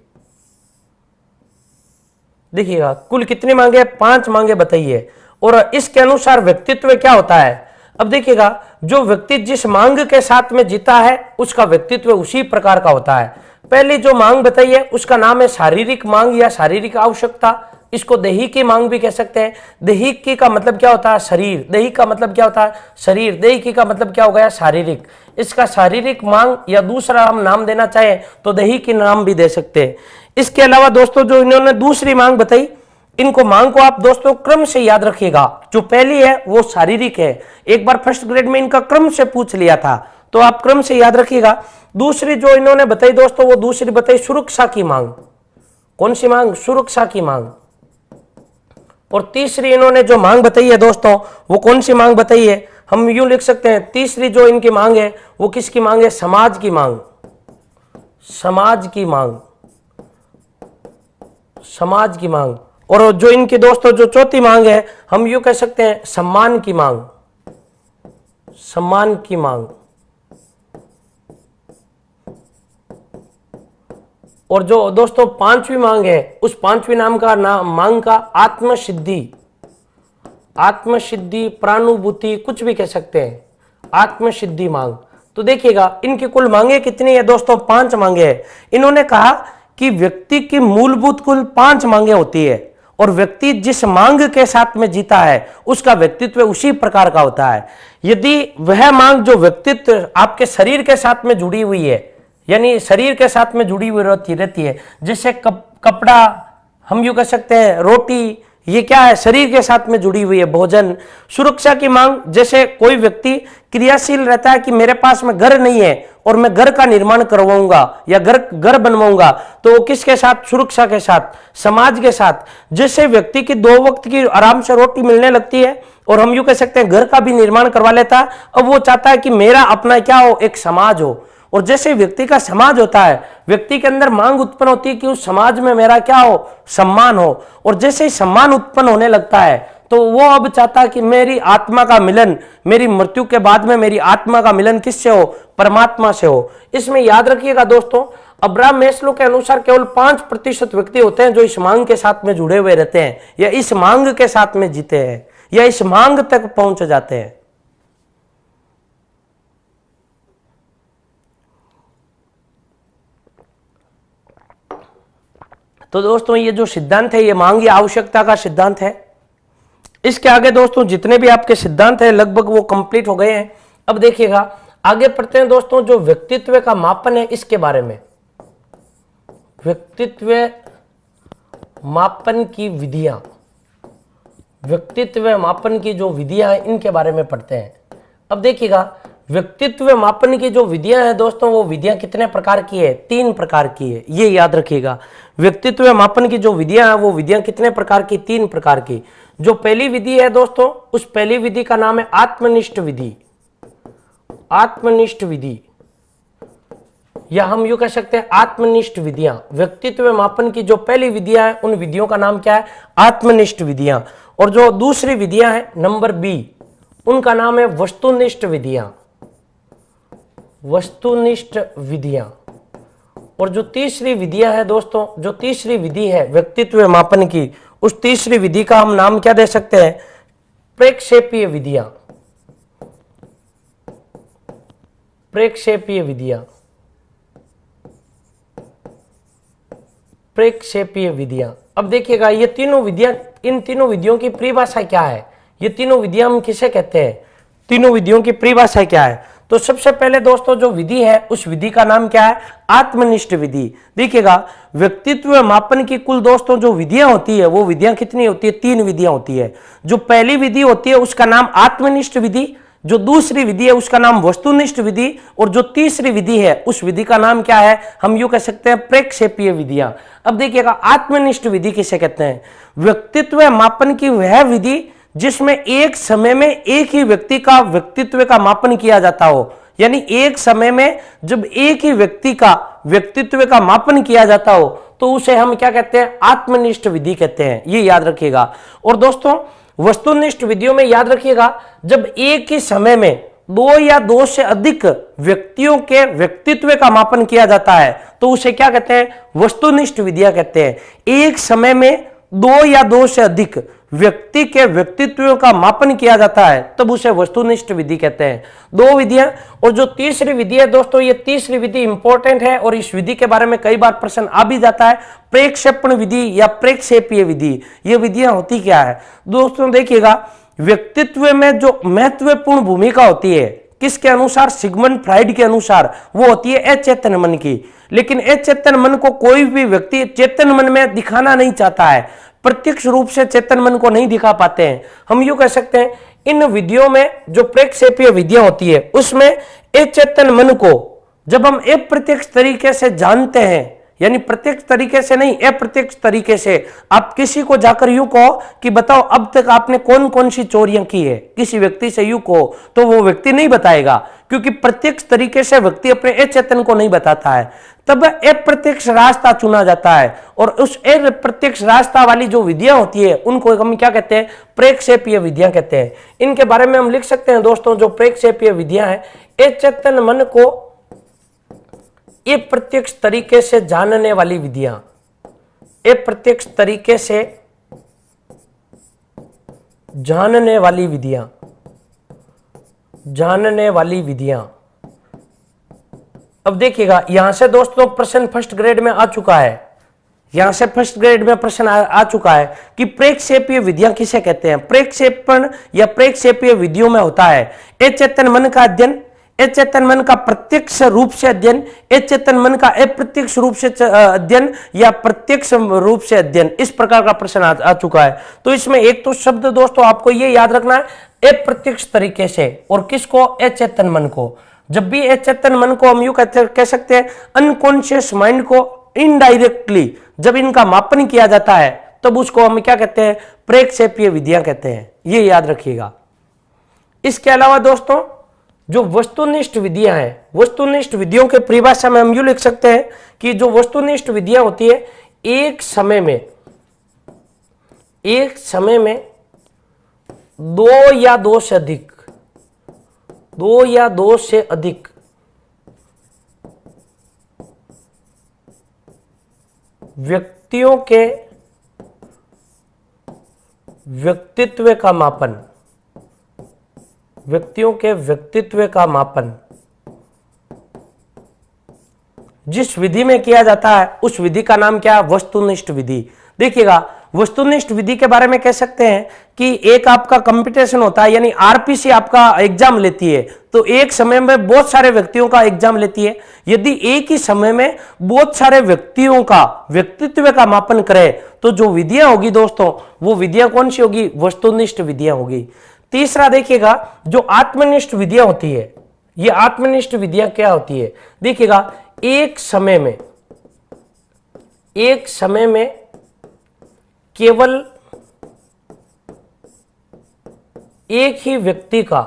देखिएगा कुल कितनी मांगे, 5 मांगे बताइए, और इसके अनुसार व्यक्तित्व क्या होता है। अब देखिएगा जो व्यक्ति जिस मांग के साथ में जीता है उसका व्यक्तित्व उसी प्रकार का होता है। पहली जो मांग बताइए उसका नाम है शारीरिक मांग या शारीरिक आवश्यकता। इसको दैहिकी मांग भी कह सकते हैं। दैहिकी का मतलब क्या होता है, शरीर। दैहिक का मतलब क्या होता है, शरीर। दैहिकी का मतलब क्या हो गया, शारीरिक। इसका शारीरिक मांग या दूसरा हम नाम देना चाहे तो दैहिकी नाम भी दे सकते हैं। इसके अलावा दोस्तों जो इन्होंने दूसरी मांग बताई, इनको मांग को आप दोस्तों क्रम से याद रखिएगा। जो पहली है वो शारीरिक है, एक बार फर्स्ट ग्रेड में इनका क्रम से पूछ लिया था, तो आप क्रम से याद रखिएगा। दूसरी जो इन्होंने बताई दोस्तों, वो दूसरी बताई सुरक्षा की मांग। कौन सी मांग, सुरक्षा की मांग। और तीसरी इन्होंने जो मांग बताई है दोस्तों, वो कौन सी मांग बताई है, हम यूं लिख सकते हैं, तीसरी जो इनकी मांग है वो किसकी मांग है, समाज की मांग। समाज की मांग, समाज की मांग। और जो इनकी दोस्तों जो चौथी मांग है, हम यूं कह सकते हैं सम्मान की मांग। सम्मान की मांग। और जो दोस्तों पांचवी मांग है, उस पांचवी नाम का मांग का आत्मसिद्धि। आत्मसिद्धि, प्रानुभूति, कुछ भी कह सकते हैं, आत्मसिद्धि मांग। तो देखिएगा इनकी कुल मांगे कितनी है दोस्तों, 5 मांगे हैं। इन्होंने कहा कि व्यक्ति की मूलभूत कुल 5 मांगे होती है, और व्यक्ति जिस मांग के साथ में जीता है उसका व्यक्तित्व उसी प्रकार का होता है। यदि वह मांग जो व्यक्तित्व आपके शरीर के साथ में जुड़ी हुई है, यानी शरीर के साथ में जुड़ी हुई रहती है, जैसे कपड़ा, हम यूं कह सकते हैं रोटी, ये क्या है, शरीर के साथ में जुड़ी हुई है। भोजन, सुरक्षा की मांग, जैसे कोई व्यक्ति क्रियाशील रहता है कि मेरे पास में घर नहीं है और मैं घर का निर्माण करवाऊंगा या घर बनवाऊंगा, तो वो किसके साथ, सुरक्षा के साथ, समाज के साथ। जैसे व्यक्ति की 2 वक्त की आराम से रोटी मिलने लगती है और हम यूं कह सकते हैं घर का भी निर्माण करवा लेता है, अब वो चाहता है कि मेरा अपना क्या हो, एक समाज हो। और जैसे व्यक्ति का समाज होता है, व्यक्ति के अंदर मांग उत्पन्न होती है कि उस समाज में मेरा क्या हो, सम्मान हो। और जैसे ही सम्मान उत्पन्न होने लगता है तो वो अब चाहता है कि मेरी आत्मा का मिलन, मेरी मृत्यु के बाद में मेरी आत्मा का मिलन किससे हो, परमात्मा से हो। इसमें याद रखिएगा दोस्तों, अब्राहम मैस्लो के अनुसार केवल 5% व्यक्ति होते हैं जो इस मांग के साथ में जुड़े हुए रहते हैं, या इस मांग के साथ में जीते हैं, या इस मांग तक पहुंच जाते हैं। तो दोस्तों ये जो सिद्धांत है, ये मांग या आवश्यकता का सिद्धांत है। इसके आगे दोस्तों जितने भी आपके सिद्धांत हैं लगभग वो कंप्लीट हो गए हैं। अब देखिएगा आगे पढ़ते हैं दोस्तों, जो व्यक्तित्व का मापन है इसके बारे में। व्यक्तित्व मापन की विधियां, व्यक्तित्व मापन की जो विधियां हैं इनके बारे में पढ़ते हैं। अब देखिएगा व्यक्तित्व मापन की जो विधियां हैं दोस्तों, वो विधियां कितने प्रकार की है, 3 प्रकार की है, ये याद रखिएगा। व्यक्तित्व मापन की जो विधियां हैं वो विधियां कितने प्रकार की, 3 प्रकार की। जो पहली विधि है दोस्तों, उस पहली विधि का नाम है आत्मनिष्ठ विधि। आत्मनिष्ठ विधि, या हम यूं कह सकते हैं आत्मनिष्ठ विधियां। व्यक्तित्व मापन की जो पहली विधियां हैं उन विधियों का नाम क्या है, आत्मनिष्ठ विधियां। और जो दूसरी विधियां हैं नंबर बी, उनका नाम है वस्तुनिष्ठ विधियां। वस्तुनिष्ठ विधियां। और जो तीसरी विधियां है दोस्तों, जो तीसरी विधि है व्यक्तित्व मापन की, उस तीसरी विधि का हम नाम क्या दे सकते हैं, प्रेक्षेपीय विधियां। प्रेक्षेपीय विधियां, प्रेक्षेपीय विधियां। अब देखिएगा ये तीनों विधियां, इन तीनों विधियों की परिभाषा क्या है, ये तीनों विधियां हम किसे कहते हैं, तीनों विधियों की परिभाषा क्या है। तो सबसे पहले दोस्तों जो विधि है उस विधि का नाम क्या है, आत्मनिष्ठ विधि। देखिएगा व्यक्तित्व मापन की कुल दोस्तों जो विधियां होती है वो विधियां कितनी होती है, 3 विधियां होती है। जो पहली विधि होती है उसका नाम आत्मनिष्ठ विधि, जो दूसरी विधि है उसका नाम वस्तुनिष्ठ विधि, और जो तीसरी विधि है उस विधि का नाम क्या है, हम यूं कह सकते हैं प्रेक्षेपीय विधियां। अब देखिएगा आत्मनिष्ठ विधि किसे कहते हैं, व्यक्तित्व मापन की वह विधि जिसमें एक समय में एक ही व्यक्ति का व्यक्तित्व का मापन किया जाता हो। यानी एक समय में जब एक ही व्यक्ति का व्यक्तित्व का मापन किया जाता हो तो उसे हम क्या कहते हैं, आत्मनिष्ठ विधि कहते हैं, ये याद रखिएगा। और दोस्तों वस्तुनिष्ठ विधियों में याद रखिएगा जब एक ही समय में 2 या 2 से अधिक व्यक्तियों के व्यक्तित्व का मापन किया जाता है तो उसे क्या कहते हैं, वस्तुनिष्ठ विधियां कहते हैं। एक समय में दो या दो से अधिक व्यक्ति के व्यक्तित्व का मापन किया जाता है तब उसे वस्तुनिष्ठ विधि कहते हैं। दो विधियां। और जो तीसरी विधि है दोस्तों, ये तीसरी विधि इंपॉर्टेंट है और इस विधि के बारे में कई बार प्रश्न आ भी जाता है, प्रेक्षेपण विधि या प्रेक्षेपीय विधि। ये विधियां होती क्या है दोस्तों? देखिएगा, व्यक्तित्व में जो महत्वपूर्ण भूमिका होती है किसके अनुसार? सिगमंड फ्राइड के अनुसार वो होती है अचेतन मन की। लेकिन अचेतन मन को कोई भी व्यक्ति चेतन मन में दिखाना नहीं चाहता है, प्रत्यक्ष रूप से चेतन मन को नहीं दिखा पाते हैं। हम यूं कह सकते हैं इन विधियों में जो प्रेक्षेपीय विधियां होती है उसमें अचेतन मन को जब हम अप्रत्यक्ष तरीके से जानते हैं, यानी प्रत्यक्ष तरीके से नहीं अप्रत्यक्ष तरीके से, आप किसी को जाकर यूं कहो कि बताओ अब तक आपने कौन कौन सी चोरियां की है, किसी व्यक्ति से यूं कहो तो वो व्यक्ति नहीं बताएगा, क्योंकि प्रत्यक्ष तरीके से व्यक्ति अपने अचेतन को नहीं बताता है। तब अप्रत्यक्ष रास्ता चुना जाता है और उस अप्रत्यक्ष रास्ता वाली जो विधियां होती है उनको हम क्या कहते हैं? प्रेक्षेपीय विधियां कहते हैं। इनके बारे में हम लिख सकते हैं दोस्तों, जो प्रेक्षेपीय विधियां हैं, अचेतन मन को अप्रत्यक्ष तरीके से जानने वाली विधियां, अप्रत्यक्ष तरीके से जानने वाली विधियां, जानने वाली विधियां। अब देखिएगा, यहां से दोस्तों प्रश्न फर्स्ट ग्रेड में आ चुका है, यहां से फर्स्ट ग्रेड में प्रश्न आ चुका है कि प्रेक्षेपीय विधियां किसे कहते हैं। प्रेक्षेपण या प्रेक्षेपीय विधियों में होता है अचेतन मन का अध्ययन, अचेतन मन का प्रत्यक्ष रूप से अध्ययन, अचेतन मन का अप्रत्यक्ष रूप से अध्ययन या प्रत्यक्ष रूप से अध्ययन। इस प्रकार का प्रश्न आ चुका है। तो इसमें एक तो शब्द दोस्तों आपको ये याद रखना है अप्रत्यक्ष तरीके से, और किसको? अचेतन मन को। जब भी अचेतन मन को हम यूं कह सकते हैं अनकॉन्शियस माइंड को इनडायरेक्टली जब इनका मापन किया जाता है तब उसको हम क्या कहते हैं? प्रेक्षेपीय विधियां कहते हैं। ये याद रखिएगा। इसके अलावा दोस्तों जो वस्तुनिष्ठ विधियां हैं, वस्तुनिष्ठ विधियों के परिभाषा में हम यूं लिख सकते हैं कि जो वस्तुनिष्ठ विधियां होती है एक समय में दो या दो से अधिक व्यक्तियों के व्यक्तित्व का मापन, व्यक्तियों के व्यक्तित्व का मापन जिस विधि में किया जाता है उस विधि का नाम क्या है? वस्तुनिष्ठ विधि। देखिएगा, वस्तुनिष्ठ विधि के बारे में कह सकते हैं कि एक आपका कंपटीशन होता है, यानी आरपीसी आपका एग्जाम लेती है, तो एक समय में बहुत सारे व्यक्तियों का एग्जाम लेती है। यदि एक ही समय में बहुत सारे व्यक्तियों का व्यक्तित्व का मापन करे तो जो विधियां होगी दोस्तों, वो विधियां कौन सी होगी? वस्तुनिष्ठ विधियां होगी। तीसरा देखिएगा, जो आत्मनिष्ठ विधियां होती है, ये आत्मनिष्ठ विधियां क्या होती है? देखिएगा, एक समय में केवल एक ही व्यक्ति का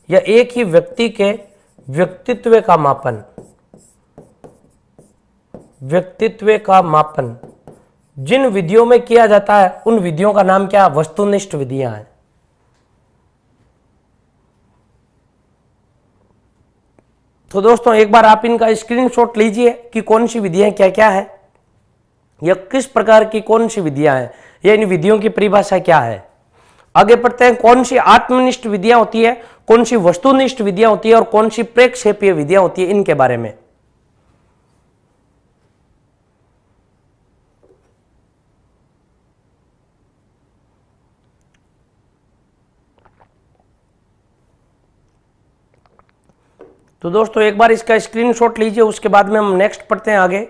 या एक ही व्यक्ति के व्यक्तित्व का मापन जिन विधियों में किया जाता है उन विधियों का नाम क्या? वस्तुनिष्ठ विधियां हैं। तो दोस्तों एक बार आप इनका स्क्रीनशॉट लीजिए कि कौन सी विधियां क्या क्या है या किस प्रकार की कौन सी विधियां हैं या इन विधियों की परिभाषा क्या है। आगे बढ़ते हैं, कौन सी आत्मनिष्ठ विधियां होती है, कौन सी वस्तुनिष्ठ विधियां होती है और कौन सी प्रेक्षेपीय विधियां होती है, इनके बारे में। तो दोस्तों एक बार इसका स्क्रीनशॉट लीजिए, उसके बाद में हम नेक्स्ट पढ़ते हैं आगे।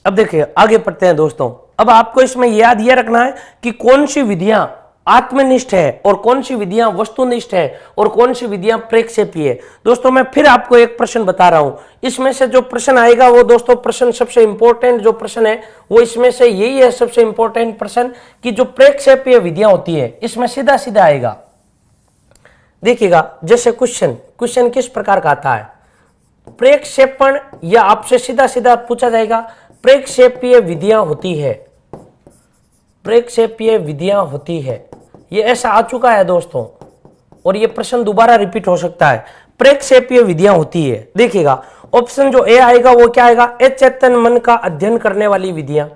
अब देखिए आगे पढ़ते हैं दोस्तों। अब आपको इसमें याद ये रखना है कि कौन सी विधियां आत्मनिष्ठ है और कौन सी विधियां वस्तुनिष्ठ है और कौन सी विधियां प्रेक्षेपीय है। दोस्तों मैं फिर आपको एक प्रश्न बता रहा हूं, इसमें से जो प्रश्न आएगा वो दोस्तों प्रश्न सबसे इंपॉर्टेंट जो प्रश्न है वो इसमें से यही है, सबसे इंपॉर्टेंट प्रश्न कि जो प्रेक्षेपीय विधियां होती है इसमें सीधा सीधा आएगा। देखिएगा, जैसे क्वेश्चन किस प्रकार का आता है, प्रेक्षेपण, या आपसे सीधा सीधा पूछा जाएगा प्रेक्षेपीय विधियां होती है, प्रेक्षेपीय विधियां होती है। ये ऐसा आ चुका है दोस्तों और ये प्रश्न दोबारा रिपीट हो सकता है। प्रेक्षेपीय विधियां होती है, देखिएगा, ऑप्शन जो ए आएगा वो क्या आएगा, अचेतन मन का अध्ययन करने वाली विधियां,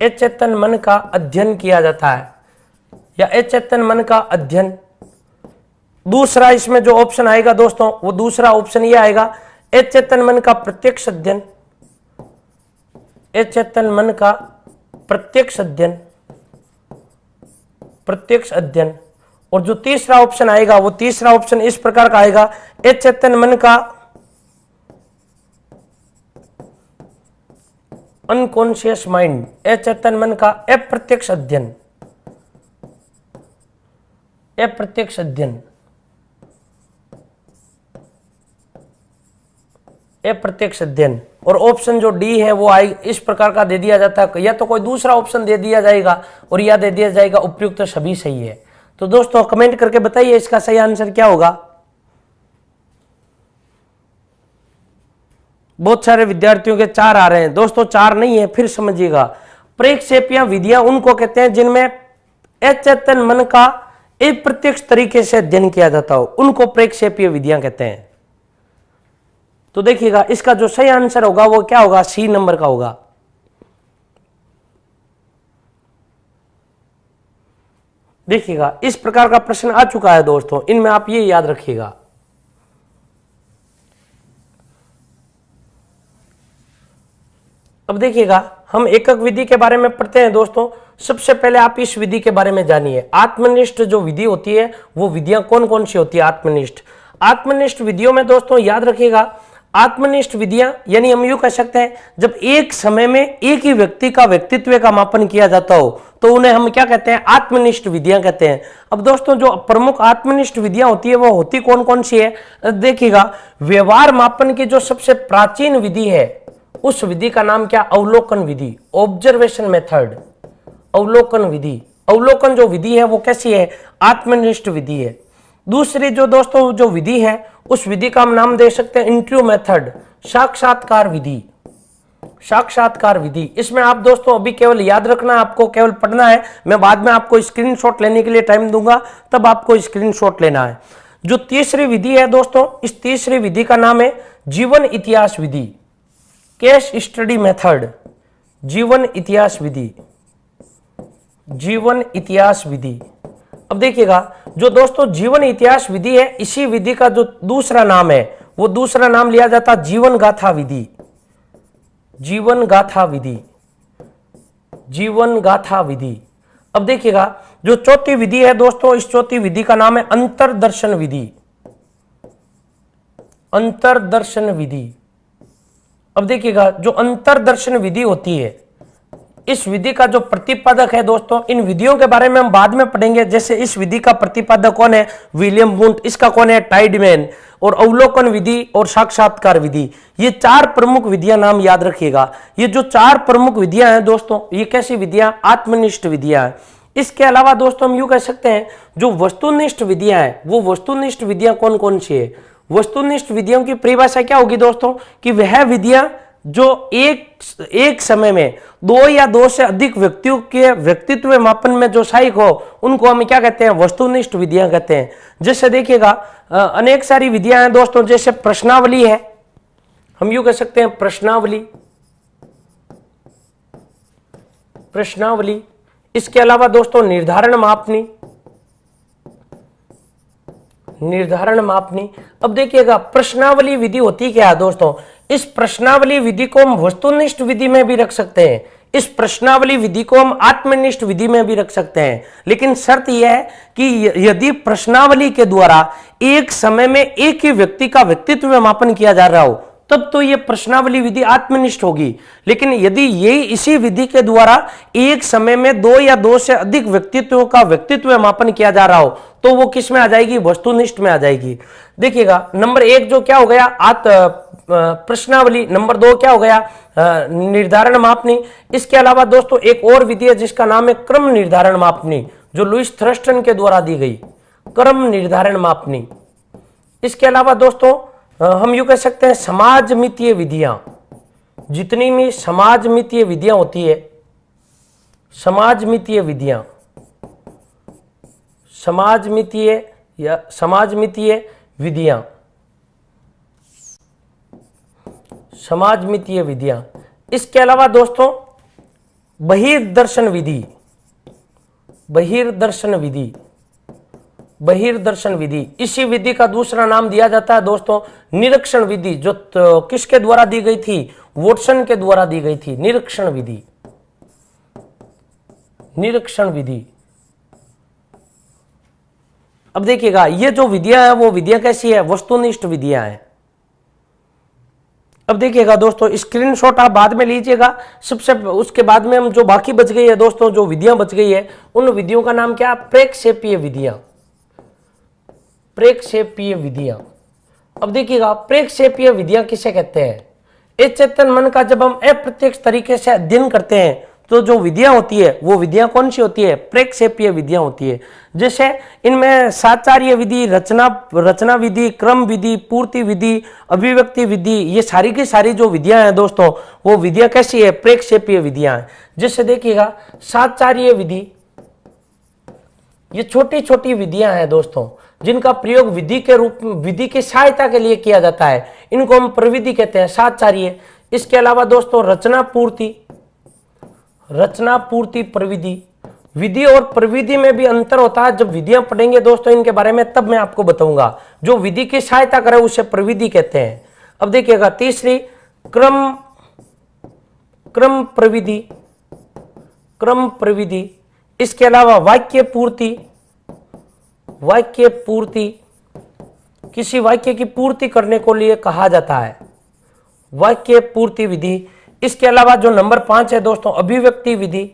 अचेतन मन का अध्ययन किया जाता है या अचेतन मन का अध्ययन। दूसरा इसमें जो ऑप्शन आएगा दोस्तों वो दूसरा ऑप्शन ये आएगा, अचेतन मन का प्रत्यक्ष अध्ययन, अचेतन मन का प्रत्यक्ष अध्ययन, प्रत्यक्ष अध्ययन। और जो तीसरा ऑप्शन आएगा वो तीसरा ऑप्शन इस प्रकार का आएगा, अचेतन मन का अनकॉन्शियस माइंड, अचेतन मन का अप्रत्यक्ष अध्ययन, अप्रत्यक्ष अध्ययन, अप्रत्यक्ष अध्ययन। और ऑप्शन जो डी है वो आई इस प्रकार का दे दिया जाता है, या तो कोई दूसरा ऑप्शन दे दिया जाएगा और या दे दिया जाएगा उपयुक्त सभी सही है। तो दोस्तों कमेंट करके बताइए इसका सही आंसर क्या होगा। बहुत सारे विद्यार्थियों के 4 आ रहे हैं दोस्तों, 4 नहीं है, फिर समझिएगा। प्रेक्षेपीय विधियां उनको कहते हैं जिनमें अचेतन मन का अप्रत्यक्ष तरीके से अध्ययन किया जाता हो, उनको प्रेक्षेपीय विधियां कहते हैं। तो देखिएगा इसका जो सही आंसर होगा वो क्या होगा, सी नंबर का होगा। देखिएगा इस प्रकार का प्रश्न आ चुका है दोस्तों, इनमें आप ये याद रखिएगा। अब देखिएगा हम एकक विधि के बारे में पढ़ते हैं दोस्तों। सबसे पहले आप इस विधि के बारे में जानिए, आत्मनिष्ठ जो विधि होती है वो विधियां कौन कौन सी होती है। आत्मनिष्ठ विधियों में दोस्तों याद रखिएगा, आत्मनिष्ठ विधियां यानी हम यूं कह सकते हैं जब एक समय में एक ही व्यक्ति का व्यक्तित्व का मापन किया जाता हो तो उन्हें हम क्या कहते हैं, आत्मनिष्ठ विधियां कहते हैं। अब दोस्तों जो प्रमुख आत्मनिष्ठ विधियां होती है वो होती कौन कौन सी है, देखिएगा व्यवहार मापन की जो सबसे प्राचीन विधि है उस विधि का नाम क्या, अवलोकन विधि, ऑब्जर्वेशन मेथड, अवलोकन विधि। अवलोकन जो विधि है वो कैसी है, आत्मनिष्ठ विधि है। दूसरी जो दोस्तों जो विधि है उस विधि का हम नाम दे सकते हैं इंटरव्यू मेथड, साक्षात्कार विधि, साक्षात्कार विधि। इसमें आप दोस्तों अभी केवल याद रखना, आपको केवल पढ़ना है, मैं बाद में आपको स्क्रीनशॉट लेने के लिए टाइम दूंगा, तब आपको स्क्रीनशॉट लेना है। जो तीसरी विधि है दोस्तों, इस तीसरी विधि का नाम है जीवन इतिहास विधि, केस स्टडी मेथड, जीवन इतिहास विधि, जीवन इतिहास विधि। अब देखिएगा जो दोस्तों जीवन इतिहास विधि है, इसी विधि का जो दूसरा नाम है वो दूसरा नाम लिया जाता है जीवन गाथा विधि, जीवन गाथा विधि, जीवन गाथा विधि। अब देखिएगा जो चौथी विधि है दोस्तों, इस चौथी विधि का नाम है अंतरदर्शन विधि, अंतरदर्शन विधि। अब देखिएगा जो अंतरदर्शन विधि होती है, इस विधि का जो प्रतिपादक है दोस्तों, इन विधियों के बारे में हम बाद में पढ़ेंगे। जैसे इस विधि का प्रतिपादक कौन है, विलियम वुंट, इसका कौन है, टाइडमैन। और अवलोकन विधि और साक्षात्कार विधि, ये 4 प्रमुख विधियां नाम याद रखिएगा। ये जो 4 प्रमुख विधियां हैं दोस्तों, ये कैसी विधियां, आत्मनिष्ठ विधियां हैं। इसके अलावा दोस्तों हम यूं कह सकते हैं जो वस्तुनिष्ठ विधियां हैं, वो वस्तुनिष्ठ विधियां कौन कौन सी है। वस्तुनिष्ठ विधियों की परिभाषा क्या होगी दोस्तों, कि वह विधियां जो एक समय में 2 या 2 से अधिक व्यक्तियों के व्यक्तित्व मापन में जो सहायक हो, उनको हम क्या कहते हैं, वस्तुनिष्ठ विधियां कहते हैं। जैसे देखिएगा अनेक सारी विधियां हैं दोस्तों, जैसे प्रश्नावली है, हम यूं कह सकते हैं प्रश्नावली, प्रश्नावली। इसके अलावा दोस्तों निर्धारण मापनी, निर्धारण मापनी। अब देखिएगा प्रश्नावली विधि होती क्या है दोस्तों, इस प्रश्नावली विधि को हम वस्तुनिष्ठ विधि में भी रख सकते हैं, इस प्रश्नावली विधि को हम आत्मनिष्ठ विधि में भी रख सकते हैं। लेकिन शर्त यह है कि यदि प्रश्नावली के द्वारा एक समय में एक ही व्यक्ति का व्यक्तित्व मापन किया जा रहा हो तब तो ये प्रश्नावली विधि आत्मनिष्ठ होगी। लेकिन यदि यही इसी विधि के द्वारा एक समय में 2 या 2 से अधिक व्यक्तित्वों का व्यक्तित्व मापन किया जा रहा हो तो वो किस में आ जाएगी, वस्तुनिष्ठ में आ जाएगी। देखिएगा नंबर 1 जो क्या हो गया, प्रश्नावली, नंबर 2 क्या हो गया, निर्धारण मापनी। इसके अलावा दोस्तों एक और विधि है जिसका नाम है क्रम निर्धारण मापनी, जो लुईस थ्रस्टन के द्वारा दी गई, क्रम निर्धारण मापनी। इसके अलावा दोस्तों हम यूं कह सकते हैं समाजमितीय विधियां, जितनी भी समाजमितीय विधियां होती है, समाजमितीय विधियां, समाजमितीय या समाजमितीय विधियां, समाजमितीय विधियां। इसके अलावा दोस्तों बहिर्दर्शन विधि, बहिर्दर्शन विधि, बहिर्दर्शन विधि, इसी विधि का दूसरा नाम दिया जाता है दोस्तों निरीक्षण विधि, जो किसके द्वारा दी गई थी? वॉटसन के द्वारा दी गई थी। निरीक्षण विधि, निरीक्षण विधि। अब देखिएगा ये जो विधियां है वो विधियां कैसी है? वस्तुनिष्ठ विधियां हैं। अब देखिएगा दोस्तों स्क्रीनशॉट आप बाद में लीजिएगा। सबसे उसके बाद में हम जो बाकी बच गई है दोस्तों, जो विधियां बच गई है, उन विधियों का नाम क्या? प्रेक्षेपीय विधियां, प्रेक्षेपीय विधियां। अब देखिएगा प्रेक्षेपीय विधियां किसे कहते हैं? अचेतन मन का जब हम अप्रत्यक्ष तरीके से अध्ययन करते हैं तो जो विधियां होती है वो विधियां कौन सी होती है? प्रेक्षेपीय विधियां होती है। जैसे इनमें साचार्य विधि, रचना विधि, क्रम विधि, पूर्ति विधि, अभिव्यक्ति विधि, ये सारी की सारी जो विधियां हैं दोस्तों वो विधियां कैसी है? प्रेक्षेपीय विधियां हैं। जैसे देखिएगा साचार्य विधि, ये छोटी छोटी विधियां हैं दोस्तों जिनका प्रयोग विधि के रूप में, विधि की सहायता के लिए किया जाता है। इनको हम प्रविधि कहते हैं, साचार्य। इसके अलावा दोस्तों रचना पूर्ति, रचना पूर्ति प्रविधि। विधि और प्रविधि में भी अंतर होता है। जब विधियां पढ़ेंगे दोस्तों इनके बारे में तब मैं आपको बताऊंगा। जो विधि की सहायता करे उसे प्रविधि कहते हैं। अब देखिएगा तीसरी क्रम, क्रम प्रविधि, क्रम प्रविधि। इसके अलावा वाक्य पूर्ति, वाक्य पूर्ति, किसी वाक्य की पूर्ति करने को लिए कहा जाता है, वाक्य पूर्ति विधि। इसके अलावा जो नंबर 5 है दोस्तों अभिव्यक्ति विधि,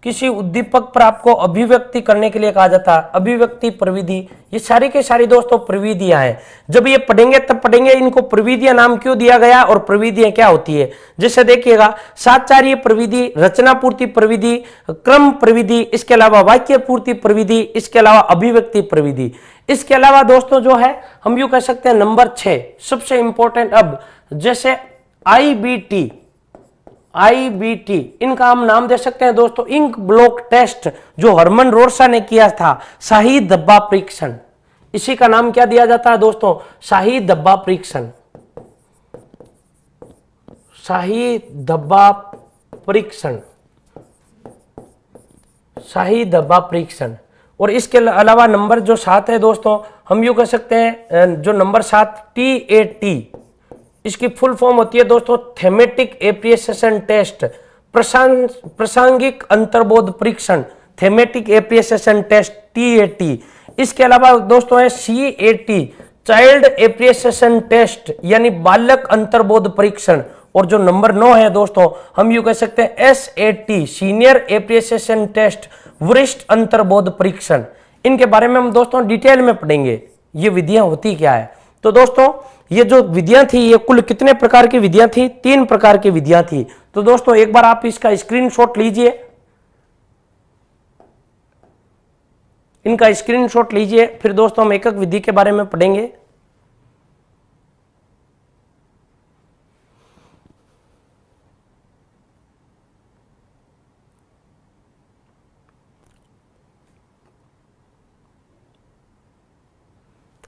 किसी उद्दीपक पर आपको अभिव्यक्ति करने के लिए कहा जाता है, अभिव्यक्ति प्रविधि। ये सारी के सारी दोस्तों प्रविधियां हैं। जब ये पढ़ेंगे तब पढ़ेंगे इनको प्रविधियां नाम क्यों दिया गया और प्रविधियां क्या होती है। जैसे देखिएगा साचार्य प्रविधि, रचना पूर्ति प्रविधि, क्रम प्रविधि, इसके अलावा वाक्य पूर्ति प्रविधि, इसके अलावा अभिव्यक्ति प्रविधि। इसके अलावा दोस्तों जो है हम यूं कह सकते हैं नंबर 6 सबसे इंपॉर्टेंट। अब जैसे IBT, IBT इनका हम नाम दे सकते हैं दोस्तों इंक ब्लॉक टेस्ट, जो हरमन रोरसा ने किया था। शाही धब्बा परीक्षण, इसी का नाम क्या दिया जाता है दोस्तों? शाही धब्बा परीक्षण, शाही धब्बा परीक्षण, शाही धब्बा परीक्षण। और इसके अलावा नंबर जो 7 है दोस्तों हम यूं कह सकते हैं जो नंबर 7 TAT, इसकी फुल फॉर्म होती है दोस्तों थेमेटिक एप्रिसिएशन टेस्ट, प्रासंगिक अंतर्बोध परीक्षण, थेमेटिक एप्रिसिएशन टेस्ट TAT। इसके अलावा दोस्तों है CAT, चाइल्ड एप्रिसिएशन टेस्ट यानी बालक अंतर्बोध परीक्षण। और जो नंबर 9 है दोस्तों हम यूं कह सकते हैं SAT, सीनियर एप्रिसिएशन टेस्ट, वरिष्ठ अंतर्बोध परीक्षण। इनके बारे में हम दोस्तों डिटेल में पढ़ेंगे ये विधियां होती क्या है। तो दोस्तों ये जो विधियां थी ये कुल कितने प्रकार की विधियां थी? 3 प्रकार की विधियां थी। तो दोस्तों एक बार आप इसका स्क्रीनशॉट लीजिए, इनका स्क्रीनशॉट लीजिए, फिर दोस्तों हम एक एक विधि के बारे में पढ़ेंगे।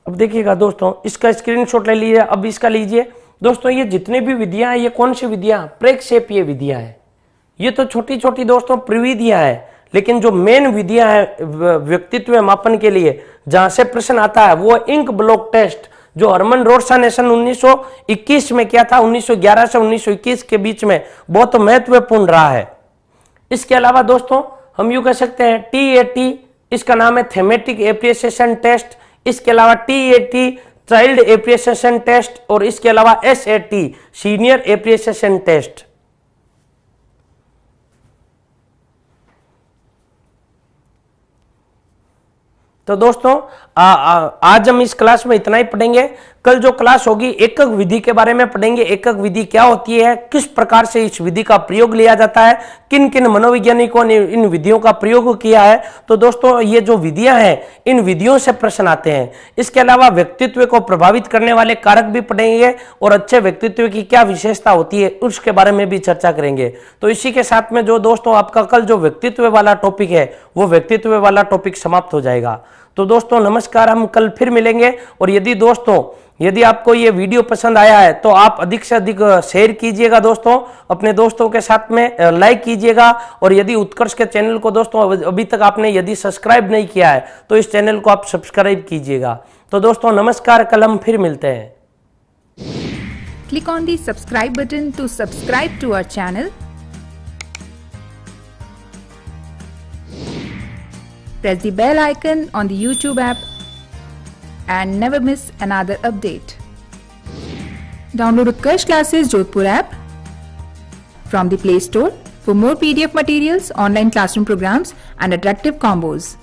अब देखिएगा दोस्तों इसका स्क्रीनशॉट ले लीजिए। अब इसका लीजिए दोस्तों, ये जितनी भी विधियां हैं ये कौन सी विधियां? प्रेक्षेपीय विधियां हैं। ये तो छोटी छोटी दोस्तों प्रविधियां हैं, लेकिन जो मेन विधियां हैं व्यक्तित्व मापन के लिए जहां से प्रश्न आता है वो इंक ब्लॉक टेस्ट, जो हरमन रोरसा ने सन 1921 में किया था, 1911 से 1921 के बीच में बहुत महत्वपूर्ण रहा है। इसके अलावा दोस्तों हम यूं कह सकते हैं TAT, इसका नाम है थेमेटिक एप्रिसिएशन टेस्ट। इसके अलावा TAT चाइल्ड एप्रिसिएशन टेस्ट, और इसके अलावा SAT सीनियर एप्रिसिएशन टेस्ट। तो दोस्तों आज हम इस क्लास में इतना ही पढ़ेंगे। कल जो क्लास होगी एक एक विधि के बारे में पढ़ेंगे। एक एक विधि क्या होती है, किस प्रकार से इस विधि का प्रयोग लिया जाता है, किन किन मनोवैज्ञानिकों ने इन विधियों का प्रयोग किया है। तो दोस्तों ये जो विधियां हैं इन विधियों से प्रश्न आते हैं। इसके अलावा व्यक्तित्व को प्रभावित करने वाले कारक भी पढ़ेंगे और अच्छे व्यक्तित्व की क्या विशेषता होती है उसके बारे में भी चर्चा करेंगे। तो इसी के साथ में जो दोस्तों आपका कल जो व्यक्तित्व वाला टॉपिक है वो व्यक्तित्व वाला टॉपिक समाप्त हो जाएगा। तो दोस्तों नमस्कार, हम कल फिर मिलेंगे। और यदि दोस्तों यदि आपको ये वीडियो पसंद आया है तो आप अधिक से अधिक शेयर कीजिएगा दोस्तों, अपने दोस्तों के साथ में लाइक कीजिएगा। और यदि उत्कर्ष के चैनल को दोस्तों अभी तक आपने यदि सब्सक्राइब नहीं किया है तो इस चैनल को आप सब्सक्राइब कीजिएगा। तो दोस्तों नमस्कार, कल हम फिर मिलते हैं। Click on the subscribe button to subscribe to our channel. Press the bell icon on the YouTube app and never miss another update. Download Utkarsh Classes Jodhpur app from the Play Store for more PDF materials, online classroom programs and attractive combos.